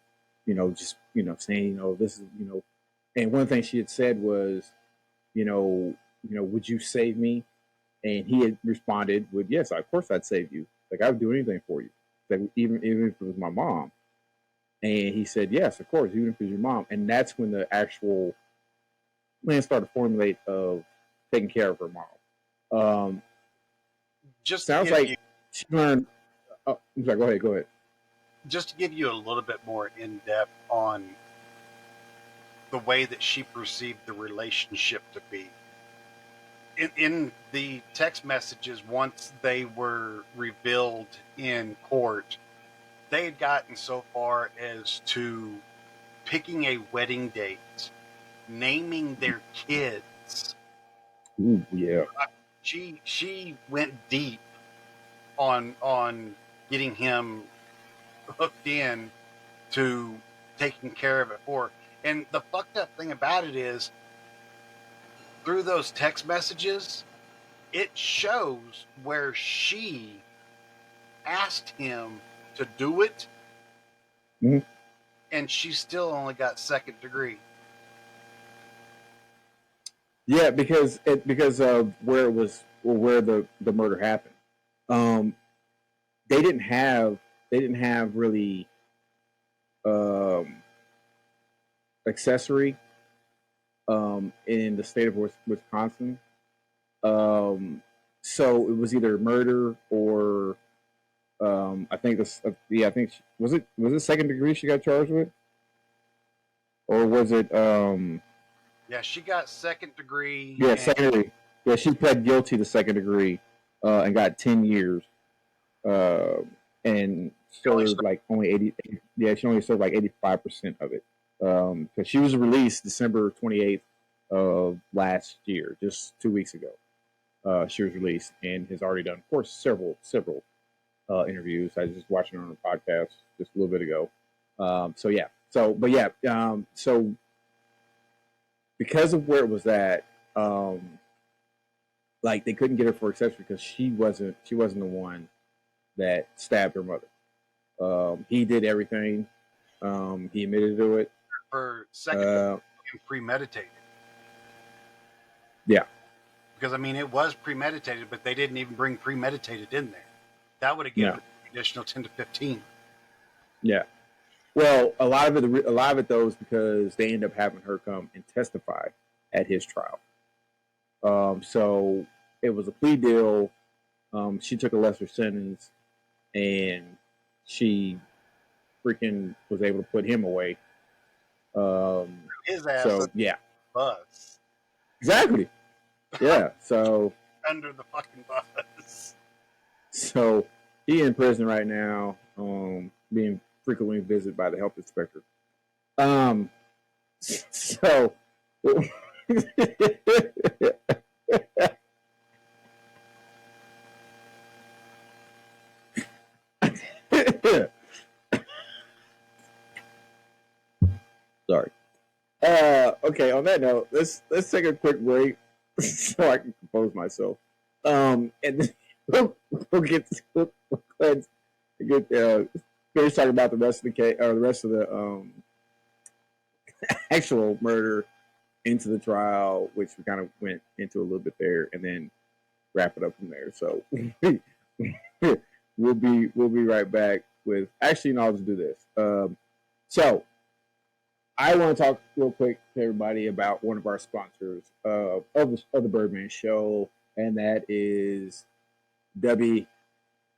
just saying this is and one thing she had said was would you save me? And he had responded with, yes, of course I'd save you. Like, I would do anything for you. Like, even if it was my mom. And he said, yes, of course, even if it was your mom. And that's when the actual plan started to formulate of taking care of her mom. Just sounds like she learned. I'm sorry, go ahead. Just to give you a little bit more in depth on the way that she perceived the relationship to be. In the text messages, once they were revealed in court, they had gotten so far as to picking a wedding date, naming their kids. Ooh, yeah. She went deep on getting him hooked in to taking care of it for her. And the fucked up thing about it is, through those text messages, it shows where she asked him to do it, and she still only got second degree. Yeah, because of where it was, or where the murder happened. They didn't have really accessory in the state of Wisconsin. So it was either murder or I think was it second degree she got charged with, or was it Yeah, she got second degree. Yeah, second degree. Yeah, she pled guilty to second degree and got 10 years. And served like only 80. Yeah, she only served like 85% of it. Because she was released December 28th of last year, just 2 weeks ago. She was released and has already done, of course, several interviews. I was just watching her on a podcast just a little bit ago. So because of where it was at, like they couldn't get her for accessory because she wasn't the one that stabbed her mother. He did everything. He admitted to it. For second premeditated. Yeah. Because I mean, it was premeditated, but they didn't even bring premeditated in there. That would have given an additional 10 to 15. Yeah. Well, a lot of it though is because they end up having her come and testify at his trial. So it was a plea deal. She took a lesser sentence, and she freaking was able to put him away. His ass So yeah, bus exactly. Yeah. So under the fucking bus. so he in prison right now, being frequently visited by the health inspector. So sorry. Okay, on that note, let's take a quick break so I can compose myself. And then we'll finish talking about the rest of the case, or the rest of the actual murder into the trial, which we kind of went into a little bit there, and then wrap it up from there. So we'll be right back with. Actually, no, I'll just do this. So I want to talk real quick to everybody about one of our sponsors of the Birdman show, and that is W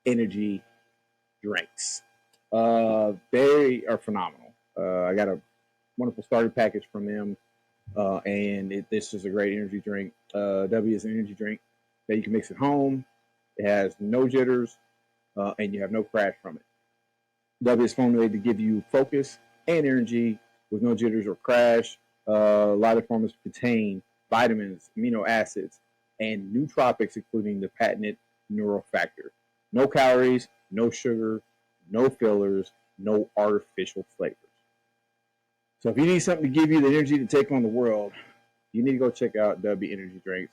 Energy Drinks. They are phenomenal. I got a wonderful starter package from them, and this is a great energy drink. W is an energy drink that you can mix at home. It has no jitters, and you have no crash from it. W is formulated to give you focus and energy with no jitters or crash. A lot of formulas contain vitamins, amino acids, and nootropics, including the patented neurofactor. No calories, no sugar, no fillers, no artificial flavors. So if you need something to give you the energy to take on the world, you need to go check out W Energy Drinks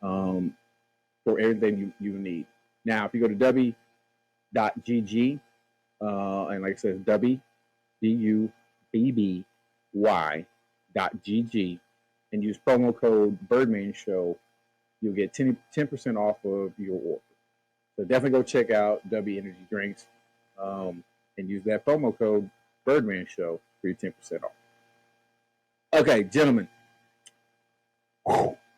for everything you need. Now, if you go to w.gg, and like I said, WDUBBY.GG, and use promo code Birdman Show, you'll get 10% off of your order. So definitely go check out W Energy Drinks, and use that promo code Birdman Show for your 10% off. Okay, gentlemen.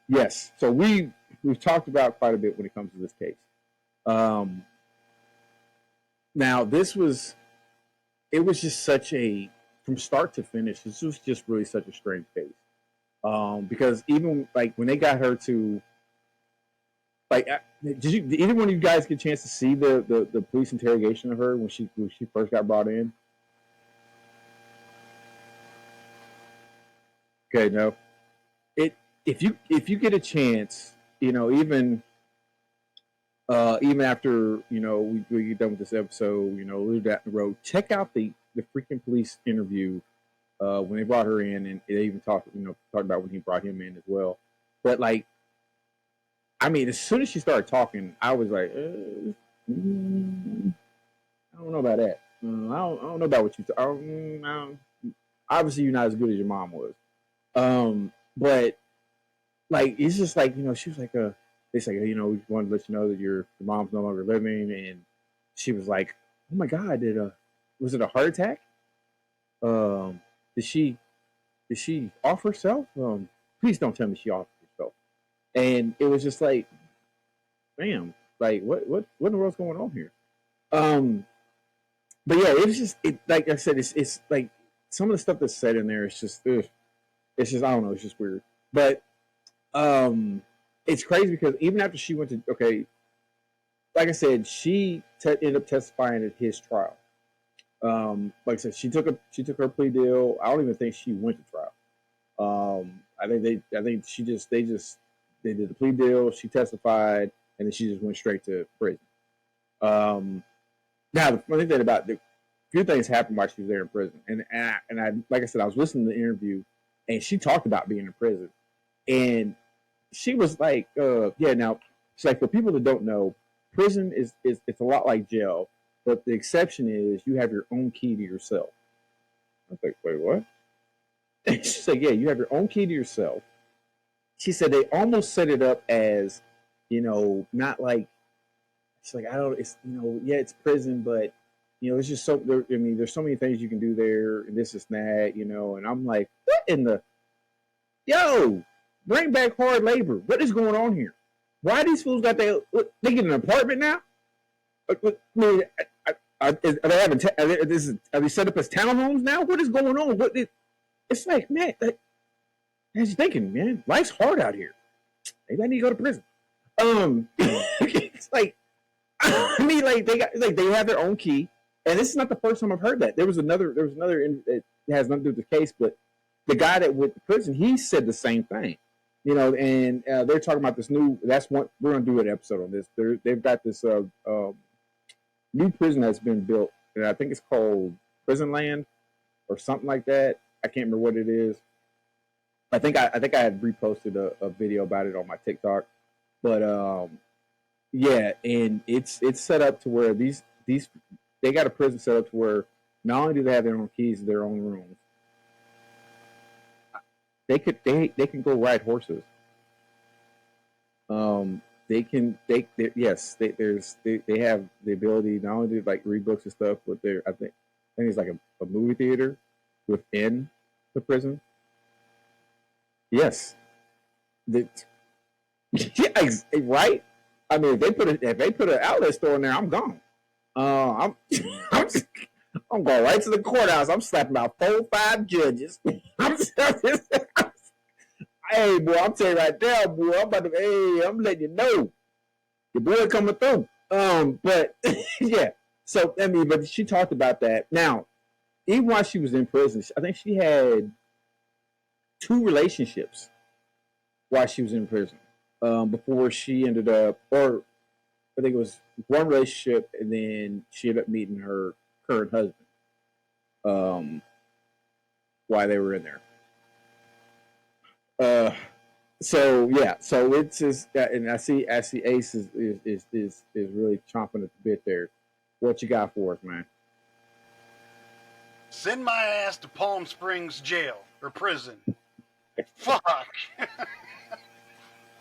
Yes, so we've talked about quite a bit when it comes to this case. Now, it was just such a, from start to finish, this was just really such a strange case. Because even like when they got her to, like, did either one of you guys get a chance to see the police interrogation of her when she first got brought in? Okay, no. If you get a chance, even after we get done with this episode, a little down the road, check out the freaking police interview when they brought her in, and they even talked about when he brought him in as well. But like, I mean, as soon as she started talking, I was like, I don't know about that. I don't know about what you. Obviously, you're not as good as your mom was. But like, it's just like, she was like, they say, we wanted to let you know that your mom's no longer living, and she was like, oh my God, was it a heart attack? Did she off herself? Please don't tell me she off herself. And it was just like, damn, like what in the world's going on here? But yeah, it was just, like I said, it's like some of the stuff that's said in there is just, I don't know, it's just weird. But it's crazy because even after she went to, like I said, she ended up testifying at his trial. Like I said, she took her plea deal. I don't even think she went to trial. I think they did the plea deal. She testified, and then she just went straight to prison. Now the funny thing about a few things happened while she was there in prison, and I like I said, I was listening to the interview, and she talked about being in prison, and she was like, yeah. Now she's like, for people that don't know, prison is it's a lot like jail, but the exception is you have your own key to yourself. I was like, wait, what? And she's like, yeah, you have your own key to yourself. she said they almost set it up as, not like, she's like, I don't, it's, yeah, it's prison, but, it's just so, there's so many things you can do there, and this is that, and I'm like, what in the, yo, bring back hard labor. What is going on here? Why these fools got they get an apartment now? I mean, are they having, are they set up as townhomes now? What is going on? It's like, man, as you thinking, man, life's hard out here. Maybe I need to go to prison. It's like, I mean, like they have their own key, and this is not the first time I've heard that. There was another. It has nothing to do with the case, but the guy that went to prison, he said the same thing. And they're talking about this new. That's what we're going to do an episode on this. They've got this new prison that's been built, and I think it's called Prison Land or something like that. I can't remember what it is. I think I had reposted a video about it on my TikTok, but yeah, and it's set up to where these they got a prison set up to where not only do they have their own keys to their own rooms, they can go ride horses. They have the ability not only to like read books and stuff, but I think it's like a movie theater within the prison. Yes. Yeah, right. I mean, if they put an outlet store in there, I'm gone. I'm going right to the courthouse. I'm slapping about 4 or 5 judges. Hey, boy, I'm telling you right now, boy. I'm letting you know, your boy coming through. But yeah. So I mean, but she talked about that. Now, even while she was in prison, I think she had 2 relationships while she was in prison. Before she ended up, or I think it was 1 relationship, and then she ended up meeting her current husband. While they were in there. So yeah, so it's just, and I see Ace is really chomping at the bit there. What you got for us, man? Send my ass to Palm Springs jail or prison. Fuck.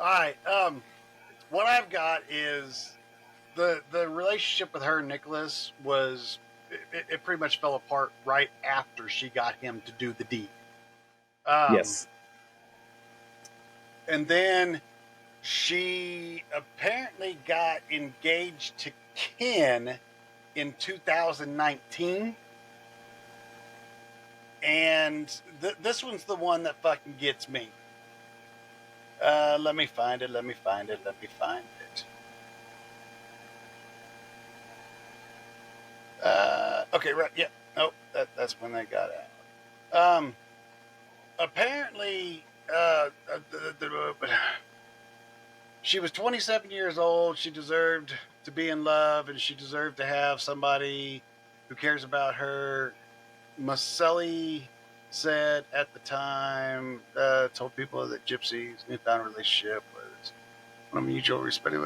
All right. What I've got is the relationship with her and Nicholas was it pretty much fell apart right after she got him to do the deed. Yes. And then she apparently got engaged to Ken in 2019. And this one's the one that fucking gets me. Let me find it. Okay, right, yeah. Oh, that's when they got out. Apparently, she was 27 years old. She deserved to be in love, and she deserved to have somebody who cares about her. Maselli said at the time, told people that Gypsy's newfound relationship was one of mutual respect.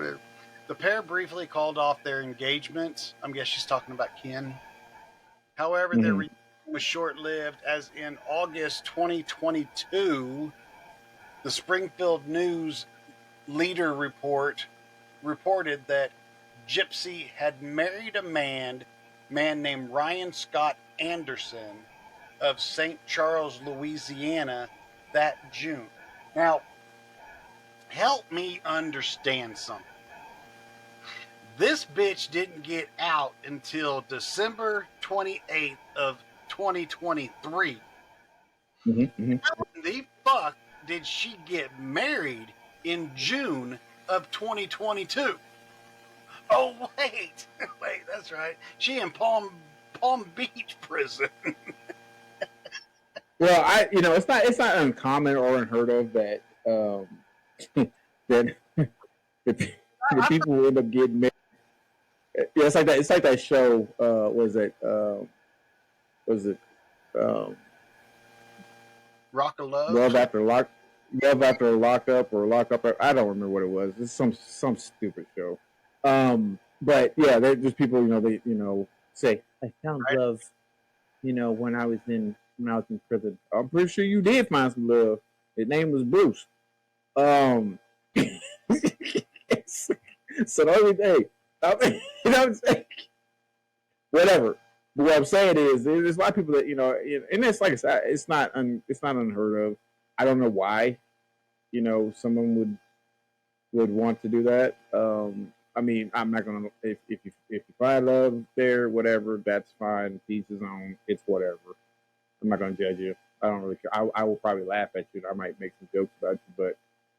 The pair briefly called off their engagement. I guess she's talking about Ken. However, their reunion was short-lived, as in August 2022, the Springfield News Leader reported that Gypsy had married a man named Ryan Scott Anderson of St. Charles, Louisiana, that June. Now, help me understand something. This bitch didn't get out until December 28th of 2023. How the fuck did she get married in June of 2022? Oh, wait, that's right. She in Palm Beach prison. Well, it's not uncommon or unheard of that that the people end up getting married. Yeah, it's like that. It's like that show. Was it Rock of Love? Love After Lock Up or Lock Up? I don't remember what it was. It's some stupid show. But yeah, there's people. They say I found love. When I was in prison. I'm pretty sure you did find some love. His name was Bruce. Um, so the only thing, you know what I'm saying? Whatever. But what I'm saying is, there's a lot of people that and it's like I said, it's not unheard of. I don't know why, someone would want to do that. I mean, I'm not gonna if you find love there, whatever, that's fine. Each his own. It's whatever. I'm not gonna judge you. I don't really care. I will probably laugh at you. I might make some jokes about you, but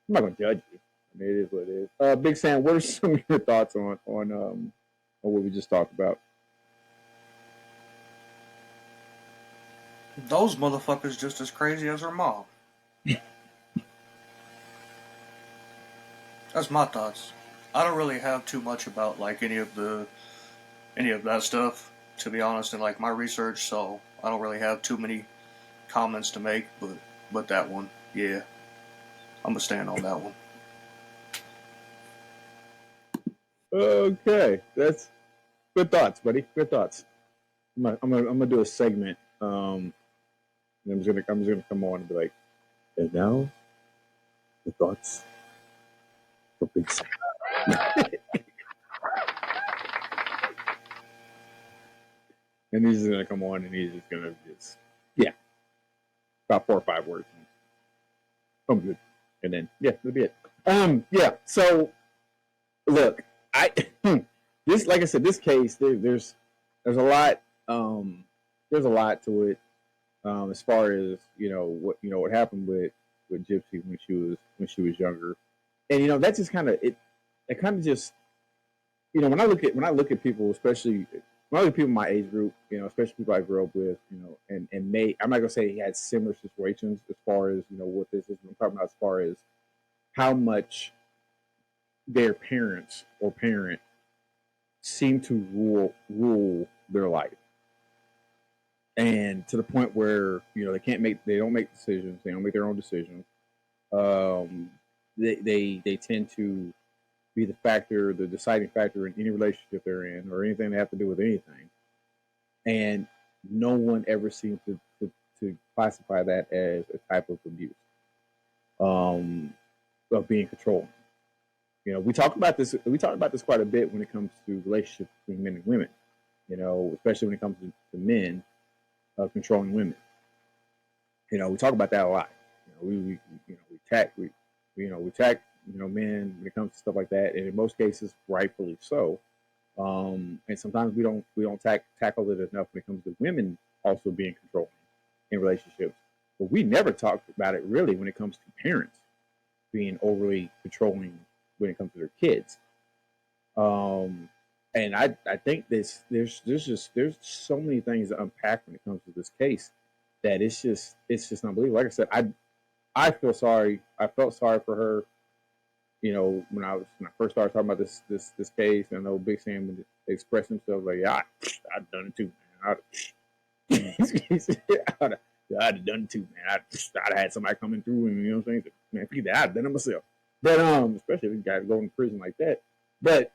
I'm not gonna judge you. I mean, it is what it is. Big Sam, what are some of your thoughts on what we just talked about? Those motherfuckers just as crazy as her mom. That's my thoughts. I don't really have too much about like any of that stuff, to be honest, in like my research, so I don't really have too many comments to make, but that one, yeah. I'm gonna stand on that one. Okay, that's good thoughts, buddy. Good thoughts. I'm gonna do a segment. I'm just gonna come on and be like, and now the thoughts for Big Sam. And he's just gonna come on and he's just gonna about 4 or 5 words. I'm good. And then that'll be it. So look, this, like I said, this case, there's a lot to it. As far as what happened with Gypsy when she was younger, and that's just kind of it. It kind of just when I look at people, especially when I look at people in my age group, especially people I grew up with, and I'm not gonna say he had similar situations as far as what this is. I'm talking about as far as how much their parents or parent seem to rule their life, and to the point where they don't make decisions, they don't make their own decisions. They tend to be the deciding factor in any relationship they're in or anything they have to do with anything, and no one ever seems to classify that as a type of abuse, of being controlling. We talk about this quite a bit when it comes to relationships between men and women. Especially when it comes to men controlling women. We talk about that a lot. We attack men when it comes to stuff like that, and in most cases, rightfully so. And sometimes we don't tackle it enough when it comes to women also being controlling in relationships. But we never talked about it really when it comes to parents being overly controlling when it comes to their kids. And I think there's so many things to unpack when it comes to this case that it's just unbelievable. Like I said, I felt sorry for her. When I first started talking about this case, I know Big Sam would express himself like, yeah, I'd done it too, man. I'd have done it too, man. I'd have had somebody coming through and what I'm saying, man, I'd done it myself. But especially if you guys go in prison like that. But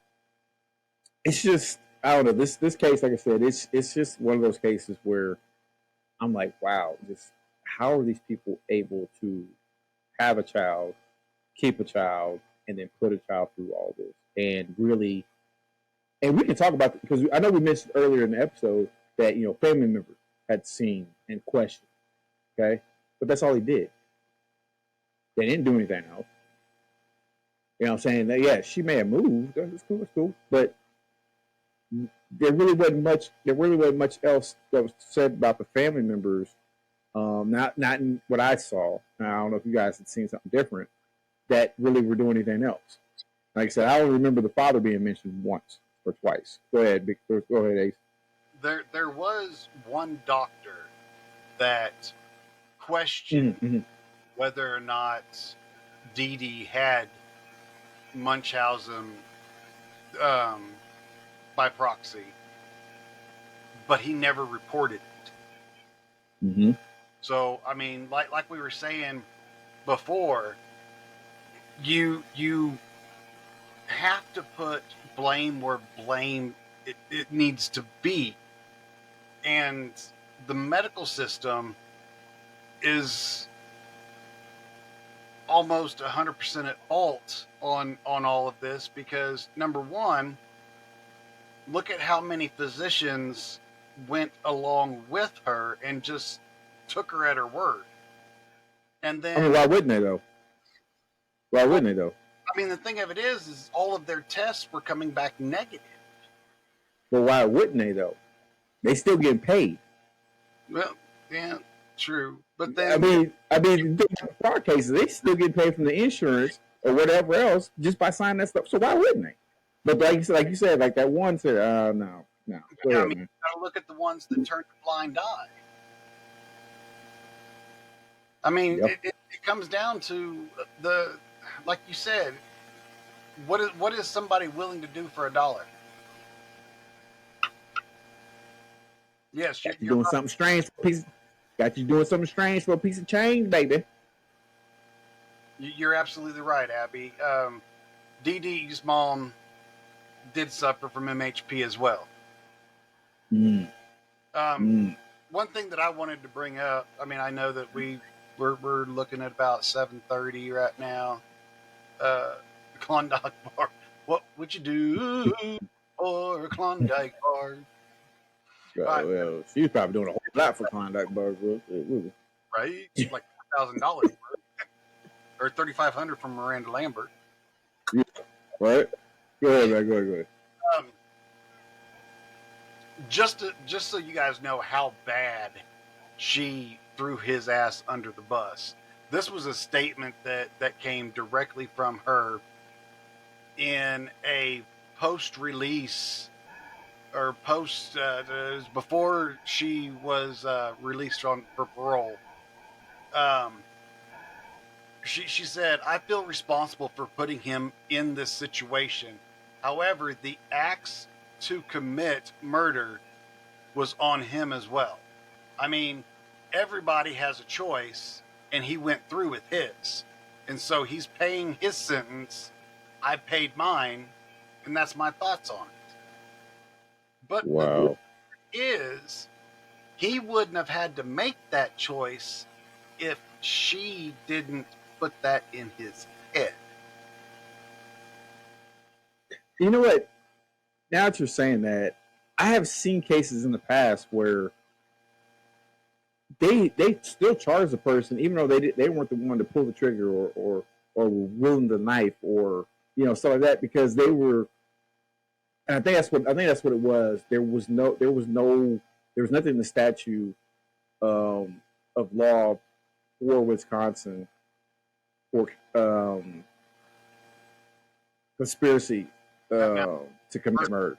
it's just, I don't know, this case, like I said, it's just one of those cases where I'm like, wow, just how are these people able to have a child, keep a child, and then put a child through all this? And really, and we can talk about it because I know we mentioned earlier in the episode that family members had seen and questioned, okay, but that's all he did. They didn't do anything else. You know what I'm saying? That, yeah, she may have moved. That's cool, but there really wasn't much else that was said about the family members. Not in what I saw. Now, I don't know if you guys had seen something different that really were doing anything else. Like I said, I only remember the father being mentioned once or twice. Go ahead, Ace. There was one doctor that questioned whether or not Dee Dee had Munchausen by proxy, but he never reported it. Mm-hmm. So, I mean, like we were saying before, you have to put blame where blame it needs to be. And the medical system is almost 100% at fault on all of this, because number one, look at how many physicians went along with her and just took her at her word. And then, I mean, why wouldn't they though? Why wouldn't they though? I mean, the thing of it is all of their tests were coming back negative. But why wouldn't they though? They still getting paid. Well, yeah, true. But then, I mean, the fraud cases, they still get paid from the insurance or whatever else just by signing that stuff. So why wouldn't they? But like you said, like that one said, no. Go ahead, you man. gotta look at the ones that turned a blind eye. I mean, Yep. it comes down to like you said, what is somebody willing to do for $1? Yes, Got you you're doing right. something strange for a piece. Got you doing something strange for a piece of change, baby. You're absolutely right, Abby. Dee Dee's mom did suffer from MHP as well. Mm. One thing that I wanted to bring up, I mean, I know that we're looking at about 7:30 right now. Klondike bar. What would you do for a Klondike bar? Right. Well, she was probably doing a whole lot for Klondike bars, Right? Like $1,000 or $3,500 from Miranda Lambert. right? Go ahead, man. Go ahead. Just so you guys know how bad she threw his ass under the bus. This was a statement that came directly from her in a post-release or before she was released for parole. She said, "I feel responsible for putting him in this situation. However, the acts to commit murder was on him as well. I mean, everybody has a choice, and he went through with his. And so he's paying his sentence. I paid mine, and that's my thoughts on it. But Wow. he wouldn't have had to make that choice if she didn't put that in his head." You know what? Now that you're saying that, I have seen cases in the past where they still charge the person even though they weren't the one to pull the trigger or were wielding the knife or stuff like that, because they were. And I think that's what it was. There was nothing in the statute of law for Wisconsin for conspiracy to commit murder.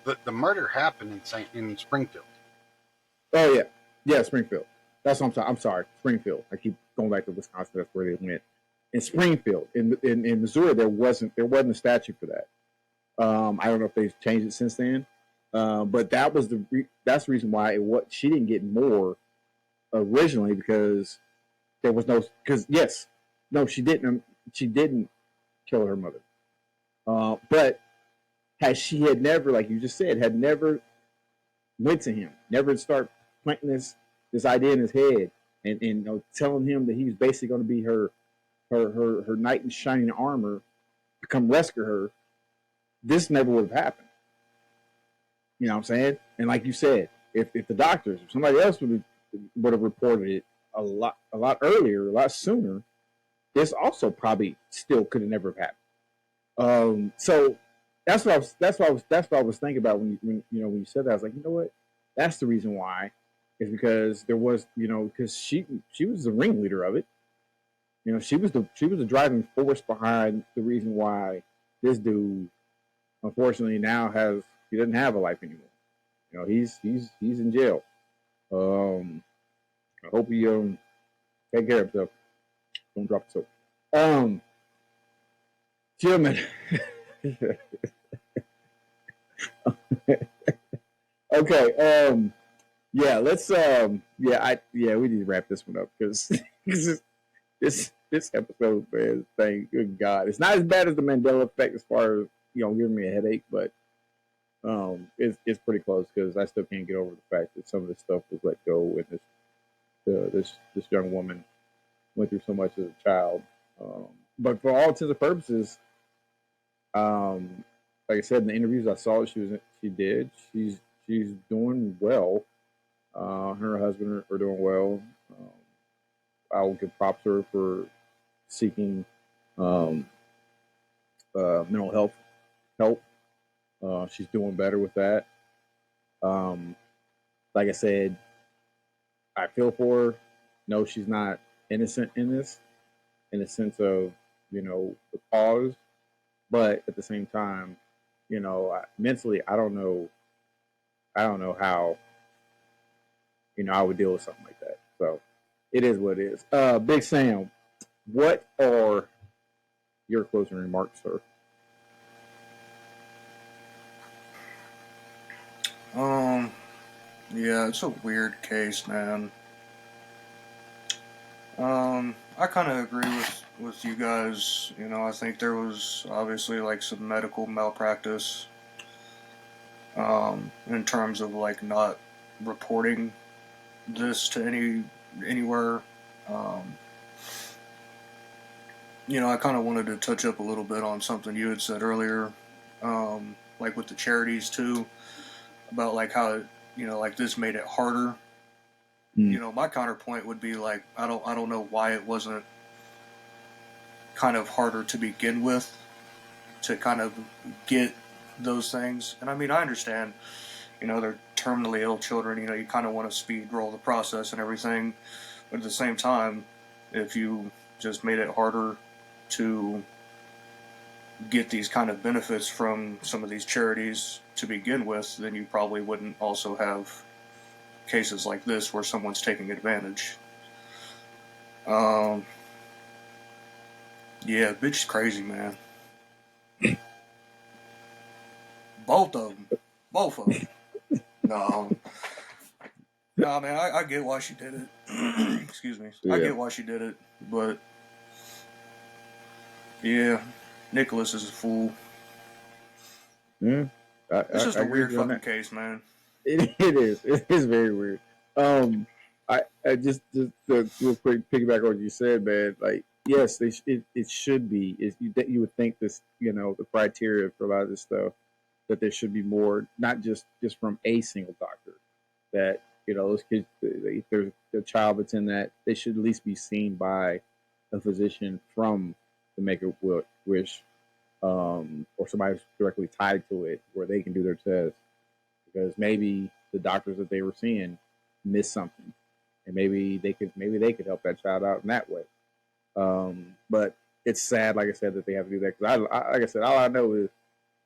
The murder happened in Springfield. Oh yeah, Springfield. That's what I'm sorry, Springfield. I keep going back to Wisconsin. That's where they went. In Springfield, in Missouri, there wasn't a statute for that. I don't know if they've changed it since then, but that's the reason why she didn't get more originally, because there was she didn't kill her mother, but she had never, like you just said, had never went to him, never start planting this idea in his head and telling him that he was basically going to be her knight in shining armor to come rescue her, this never would have happened. You know what I'm saying? And like you said, if the doctors or somebody else would have reported it a lot earlier, a lot sooner, this also probably still could have never happened. So that's what I was thinking about when you said that. I was like, you know what? That's the reason why, is because there was, because she was the ringleader of it. She was the driving force behind the reason why this dude, unfortunately, now he doesn't have a life anymore. He's in jail. I hope he take care of himself. Don't drop the soap. Gentlemen. Okay. Yeah. Let's. We need to wrap this one up because this episode, man, thank good God, it's not as bad as the Mandela effect as far as giving me a headache, but it's pretty close because I still can't get over the fact that some of this stuff was let go, and this young woman went through so much as a child. But for all intents and purposes, like I said in the interviews I saw, she's doing well. Her and her husband are doing well. I will give props to her for seeking mental health help. She's doing better with that. Like I said, I feel for her. No, she's not innocent in this, in the sense of, the cause. But at the same time, mentally, I don't know how, I would deal with something like that. So it is what it is. Big Sam, what are your closing remarks, sir? Yeah, it's a weird case, man. I kind of agree with you guys. I think there was obviously like some medical malpractice, in terms of like not reporting this to anywhere. I kind of wanted to touch up a little bit on something you had said earlier, like with the charities too, about like how like this made it harder. My counterpoint would be like, I don't know why it wasn't kind of harder to begin with, to kind of get those things. And I mean, I understand, they're terminally ill children, you kind of want to speed roll the process and everything. But at the same time, if you just made it harder to get these kind of benefits from some of these charities to begin with, then you probably wouldn't also have cases like this where someone's taking advantage. Yeah, bitch is crazy, man. Both of them. No, man, I get why she did it. Excuse me. Yeah. I get why she did it, but yeah, Nicholas is a fool. Yeah, it's just a weird fucking case, man. It is. It is very weird. I just real quick piggyback on what you said, man. Like, yes, it should be. You would think this, the criteria for a lot of this stuff, that there should be more, not just from a single doctor. That those kids, if there's a child that's in that, they should at least be seen by a physician from the Make-A-Wish, or somebody who's directly tied to it, where they can do their test, because maybe the doctors that they were seeing missed something, and maybe they could help that child out in that way. But it's sad, like I said, that they have to do that, because I like I said, all I know is,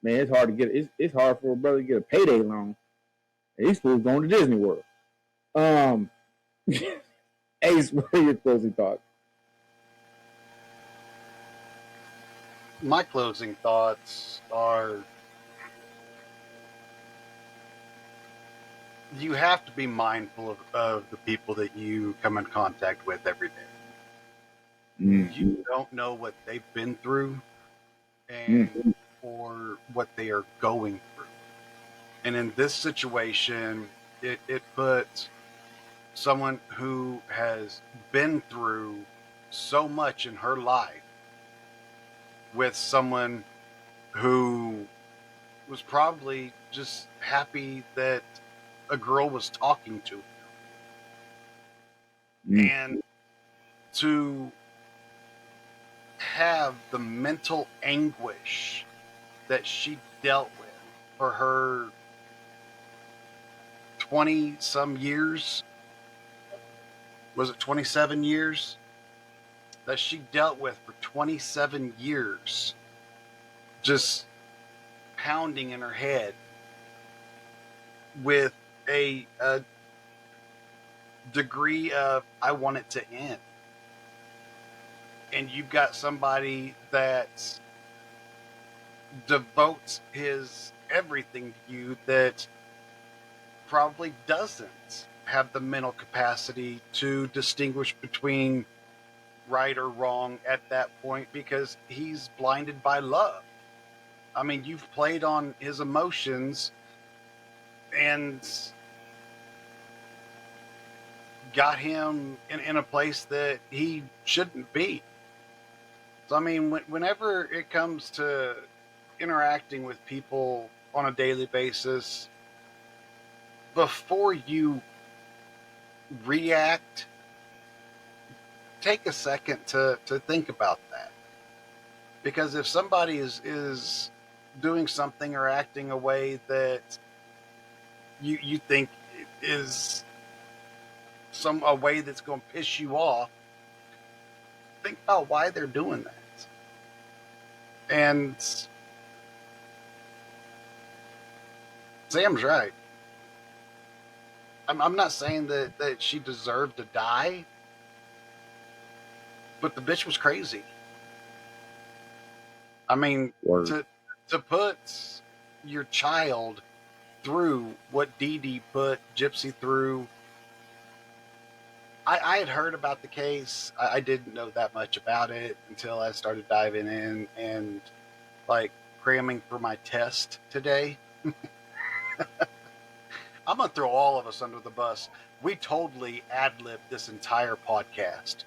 man, it's hard to get. It's hard for a brother to get a payday loan. And these fools going to Disney World. Ace, what are your closing thoughts? My closing thoughts are, you have to be mindful of the people that you come in contact with every day. Mm-hmm. You don't know what they've been through and or what they are going through. And in this situation, it puts someone who has been through so much in her life with someone who was probably just happy that a girl was talking to him. And to have the mental anguish that she dealt with for her 20 some years, was it 27 years that she dealt with for 27 years, just pounding in her head with a degree of, I want it to end. And you've got somebody that devotes his everything to you that probably doesn't have the mental capacity to distinguish between right or wrong at that point, because he's blinded by love. I mean, you've played on his emotions, and got him in a place that he shouldn't be. So, I mean, whenever it comes to interacting with people on a daily basis, before you react, take a second to think about that. Because if somebody is doing something or acting a way that you think is a way that's going to piss you off, think about why they're doing that. And Sam's right. I'm not saying that she deserved to die, but the bitch was crazy. I mean, Word. to put your child through what Dee Dee put Gypsy through. I had heard about the case. I didn't know that much about it until I started diving in and like cramming for my test today. I'm going to throw all of us under the bus. We totally ad-libbed this entire podcast.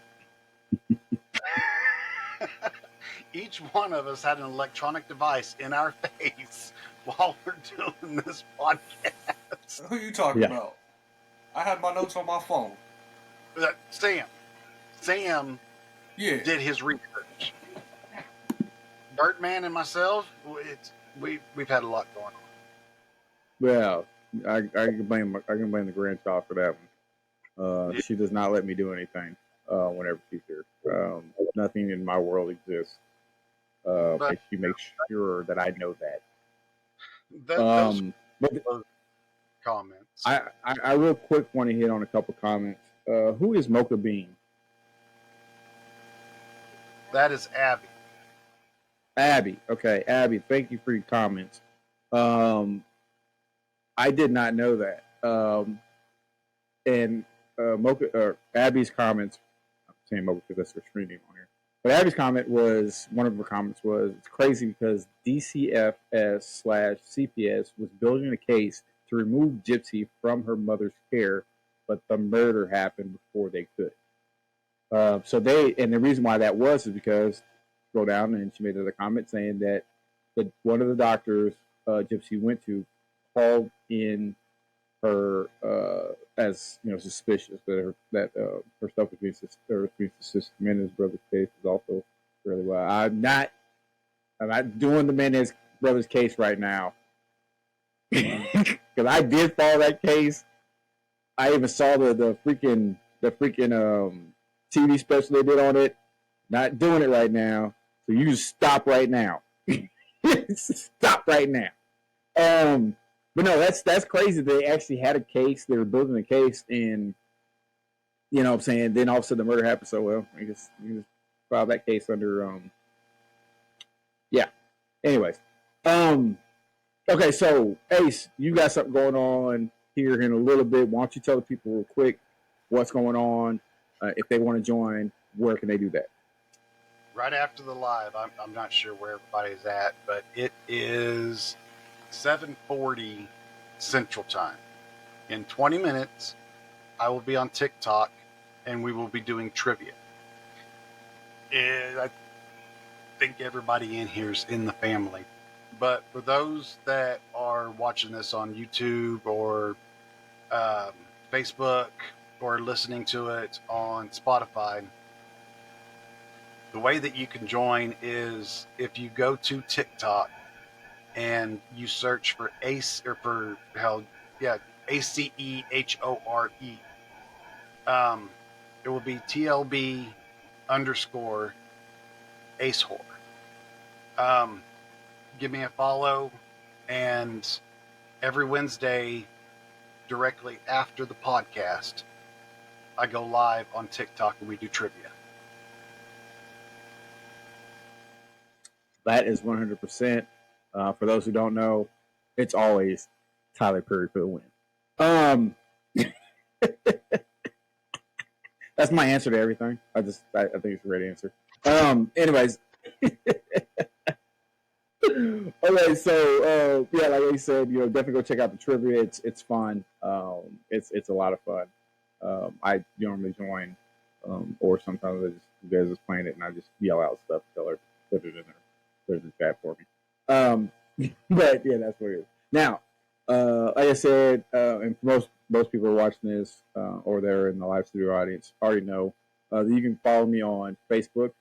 Each one of us had an electronic device in our face while we're doing this podcast. Who are you talking about? I had my notes on my phone. Sam did his research. Birdman and myself, we've had a lot going on. Well, I can blame the grandchild for that one. She does not let me do anything whenever she's here. Nothing in my world exists. But she makes sure that I know that. Those comments. I real quick want to hit on a couple comments. Who is Mocha Bean? That is Abby. Abby. Okay, Abby. Thank you for your comments. I did not know that. And Abby's comments. I'm saying Mocha because that's her screen name on here. But Abby's comment was, one of her comments was, it's crazy because DCFS/CPS was building a case to remove Gypsy from her mother's care, but the murder happened before they could. And the reason why that was is because, scroll down, and she made another comment saying that one of the doctors Gypsy went to called in her as suspicious that her stuff was being suspicious. Menendez brother's case is also really well. I'm not doing the Menendez brother's case right now because I did follow that case. I even saw the freaking TV special they did on it. Not doing it right now. So you just stop right now. Stop right now. But no, that's crazy. They actually had a case. They were building a case, and you know what I'm saying. Then all of a sudden the murder happened. So well, you just file that case under. Yeah. Anyways, okay. So Ace, you got something going on here in a little bit. Why don't you tell the people real quick what's going on? If they want to join, where can they do that? Right after the live, I'm not sure where everybody's at, but it is 7:40 Central Time. In 20 minutes, I will be on TikTok, and we will be doing trivia. I think everybody in here is in the family. But for those that are watching this on YouTube or Facebook or listening to it on Spotify, the way that you can join is if you go to TikTok and you search for Ace or for ACEHORE. It will be TLB_AceHorror. Give me a follow, and every Wednesday, directly after the podcast, I go live on TikTok and we do trivia. That is 100%. For those who don't know, it's always Tyler Perry for the win. That's my answer to everything. I think it's a great answer. Anyways. Okay, so like I said, definitely go check out the trivia. It's fun. It's a lot of fun. I normally join, or sometimes you guys just playing it and I just yell out stuff, tell her to put it in there, put it in the chat for me. But yeah, that's what it is. Now, like I said, and most people are watching this or they're in the live studio audience already know that you can follow me on Facebook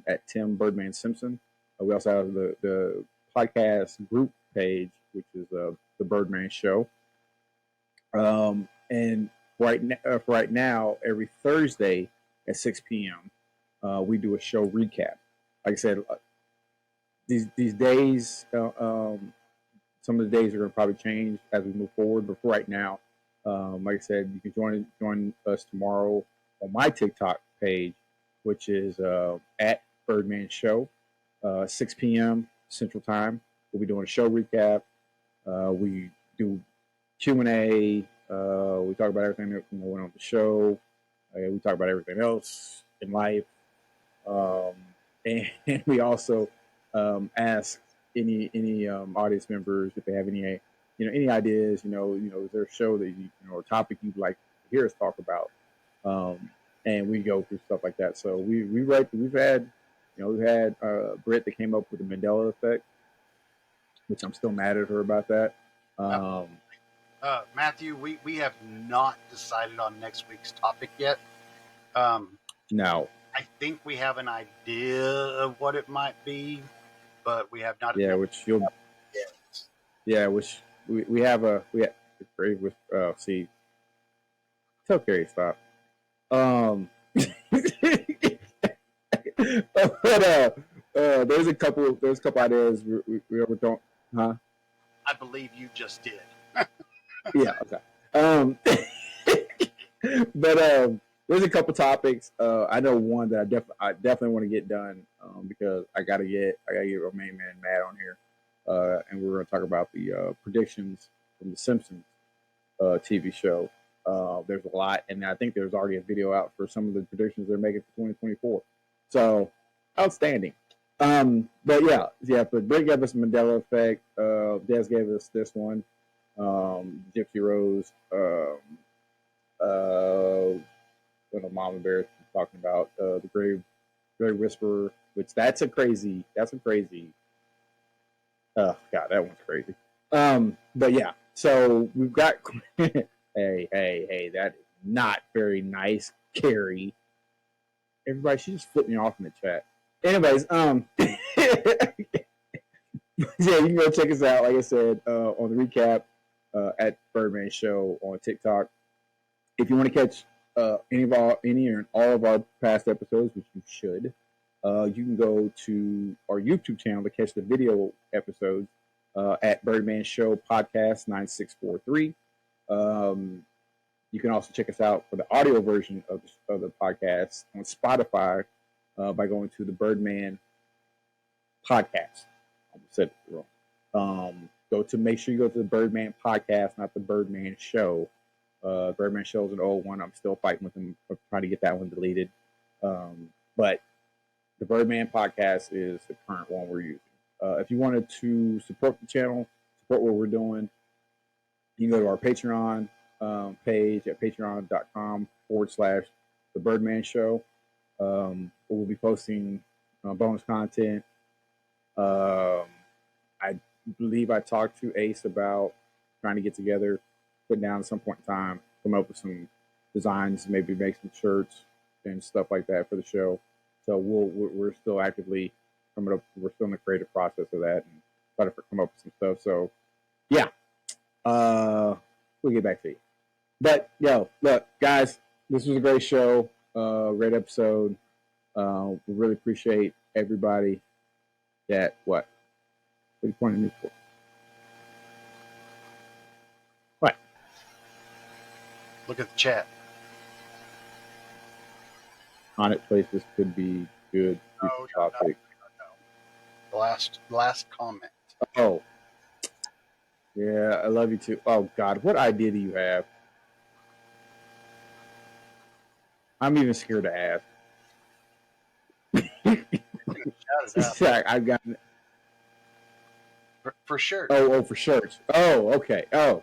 at Tim Birdman Simpson. We also have the podcast group page, which is the Birdman Show. And right now, every Thursday at 6 p.m., we do a show recap. Like I said, these days, some of the days are going to probably change as we move forward. But for right now, like I said, you can join us tomorrow on my TikTok page, which is at Birdman Show, 6 p.m. Central Time. We'll be doing a show recap. We do Q&A. We talk about everything that went on the show. We talk about everything else in life. And we also ask any audience members if they have any ideas. Is there a show that or topic you'd like to hear us talk about? And we go through stuff like that. So we've had Britt that came up with the Mandela effect, which I'm still mad at her about that. Matthew, we have not decided on next week's topic yet. No. I think we have an idea of what it might be, but we have not. Yeah, which you'll. Yeah, which we have great with see. Tell Carrie stop. But there's a couple ideas we don't. Huh? I believe you just did. Yeah. Okay. But there's a couple topics. I know one that I definitely want to get done because I gotta get our main man Matt on here, and we're gonna talk about the predictions from the Simpsons TV show. There's a lot, and I think there's already a video out for some of the predictions they're making for 2024. So outstanding. But yeah. But Britt gave us Mandela effect. Des gave us this one. Gypsy Rose. What Mama Bear is talking about. The Grave Whisperer, which that's a crazy. Oh God, that one's crazy. But yeah. So we've got. Hey, that is not very nice, Carrie. Everybody, she just flipped me off in the chat. Anyways, yeah, you can go check us out, like I said, on the recap at Birdman Show on TikTok. If you want to catch any or all of our past episodes, which you should, you can go to our YouTube channel to catch the video episodes at Birdman Show Podcast 9643. You can also check us out for the audio version of the podcast on Spotify by going to the Birdman Podcast. I said it wrong. Make sure you go to the Birdman Podcast, not the Birdman Show. Birdman Show is an old one. I'm still fighting with them, trying to get that one deleted. But the Birdman Podcast is the current one we're using. If you wanted to support the channel, support what we're doing, you can go to our Patreon page at patreon.com/The Birdman Show. We'll be posting bonus content. I believe I talked to Ace about trying to get together, put down at some point in time, come up with some designs, maybe make some shirts and stuff like that for the show. So we're still actively coming up. We're still in the creative process of that and try to come up with some stuff. So yeah, we'll get back to you. But look, guys, this was a great show, great episode. We really appreciate everybody that what are you pointing me for? What? Look at the chat. Haunted places could be good. Topic. No. Last comment. Oh. Yeah, I love you too. Oh God, what idea do you have? I'm even scared to ask. I've got for sure. Oh, for shirts. Oh, okay. All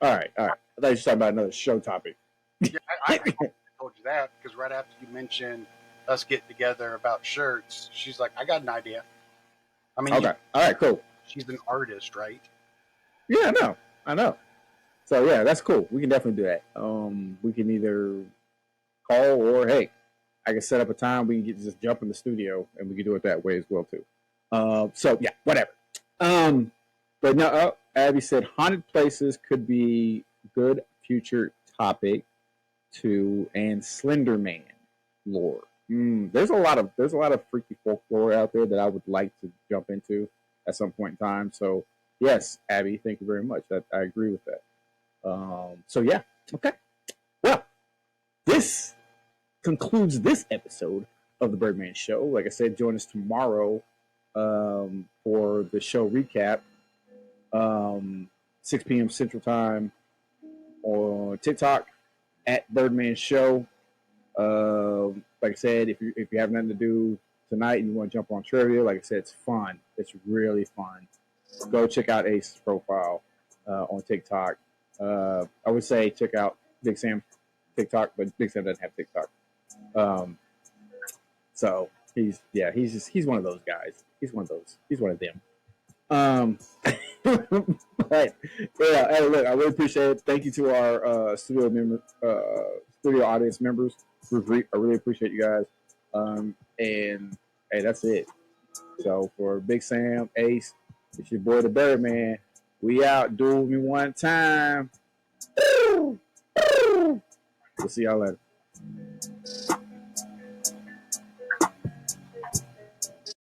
right. I thought you were talking about another show topic. Yeah, I told you that because right after you mentioned us getting together about shirts, she's like, "I got an idea." I mean, Okay. All right. Cool. she's an artist, right? Yeah, I know. So yeah, that's cool. We can definitely do that. We can either call or hey, I can set up a time. We can just jump in the studio and we can do it that way as well too. So yeah, whatever. But no, Abby said haunted places could be good future topic too, and Slenderman lore. There's a lot of freaky folklore out there that I would like to jump into at some point in time. So yes, Abby, thank you very much. I agree with that. So yeah, okay. Well, this concludes this episode of the Birdman Show. Like I said, join us tomorrow for the show recap. 6 p.m. Central Time on TikTok at Birdman Show. Like I said, if you have nothing to do tonight and you want to jump on trivia, like I said, it's fun. It's really fun. Go check out Ace's profile on TikTok. I would say check out Big Sam TikTok, but Big Sam doesn't have TikTok. So he's one of those guys. He's one of them. But yeah, hey, look, I really appreciate it. Thank you to our studio audience members. I really appreciate you guys. And hey, that's it. So for Big Sam, Ace, it's your boy the Birdman. We out. Do me one time. We'll see y'all later.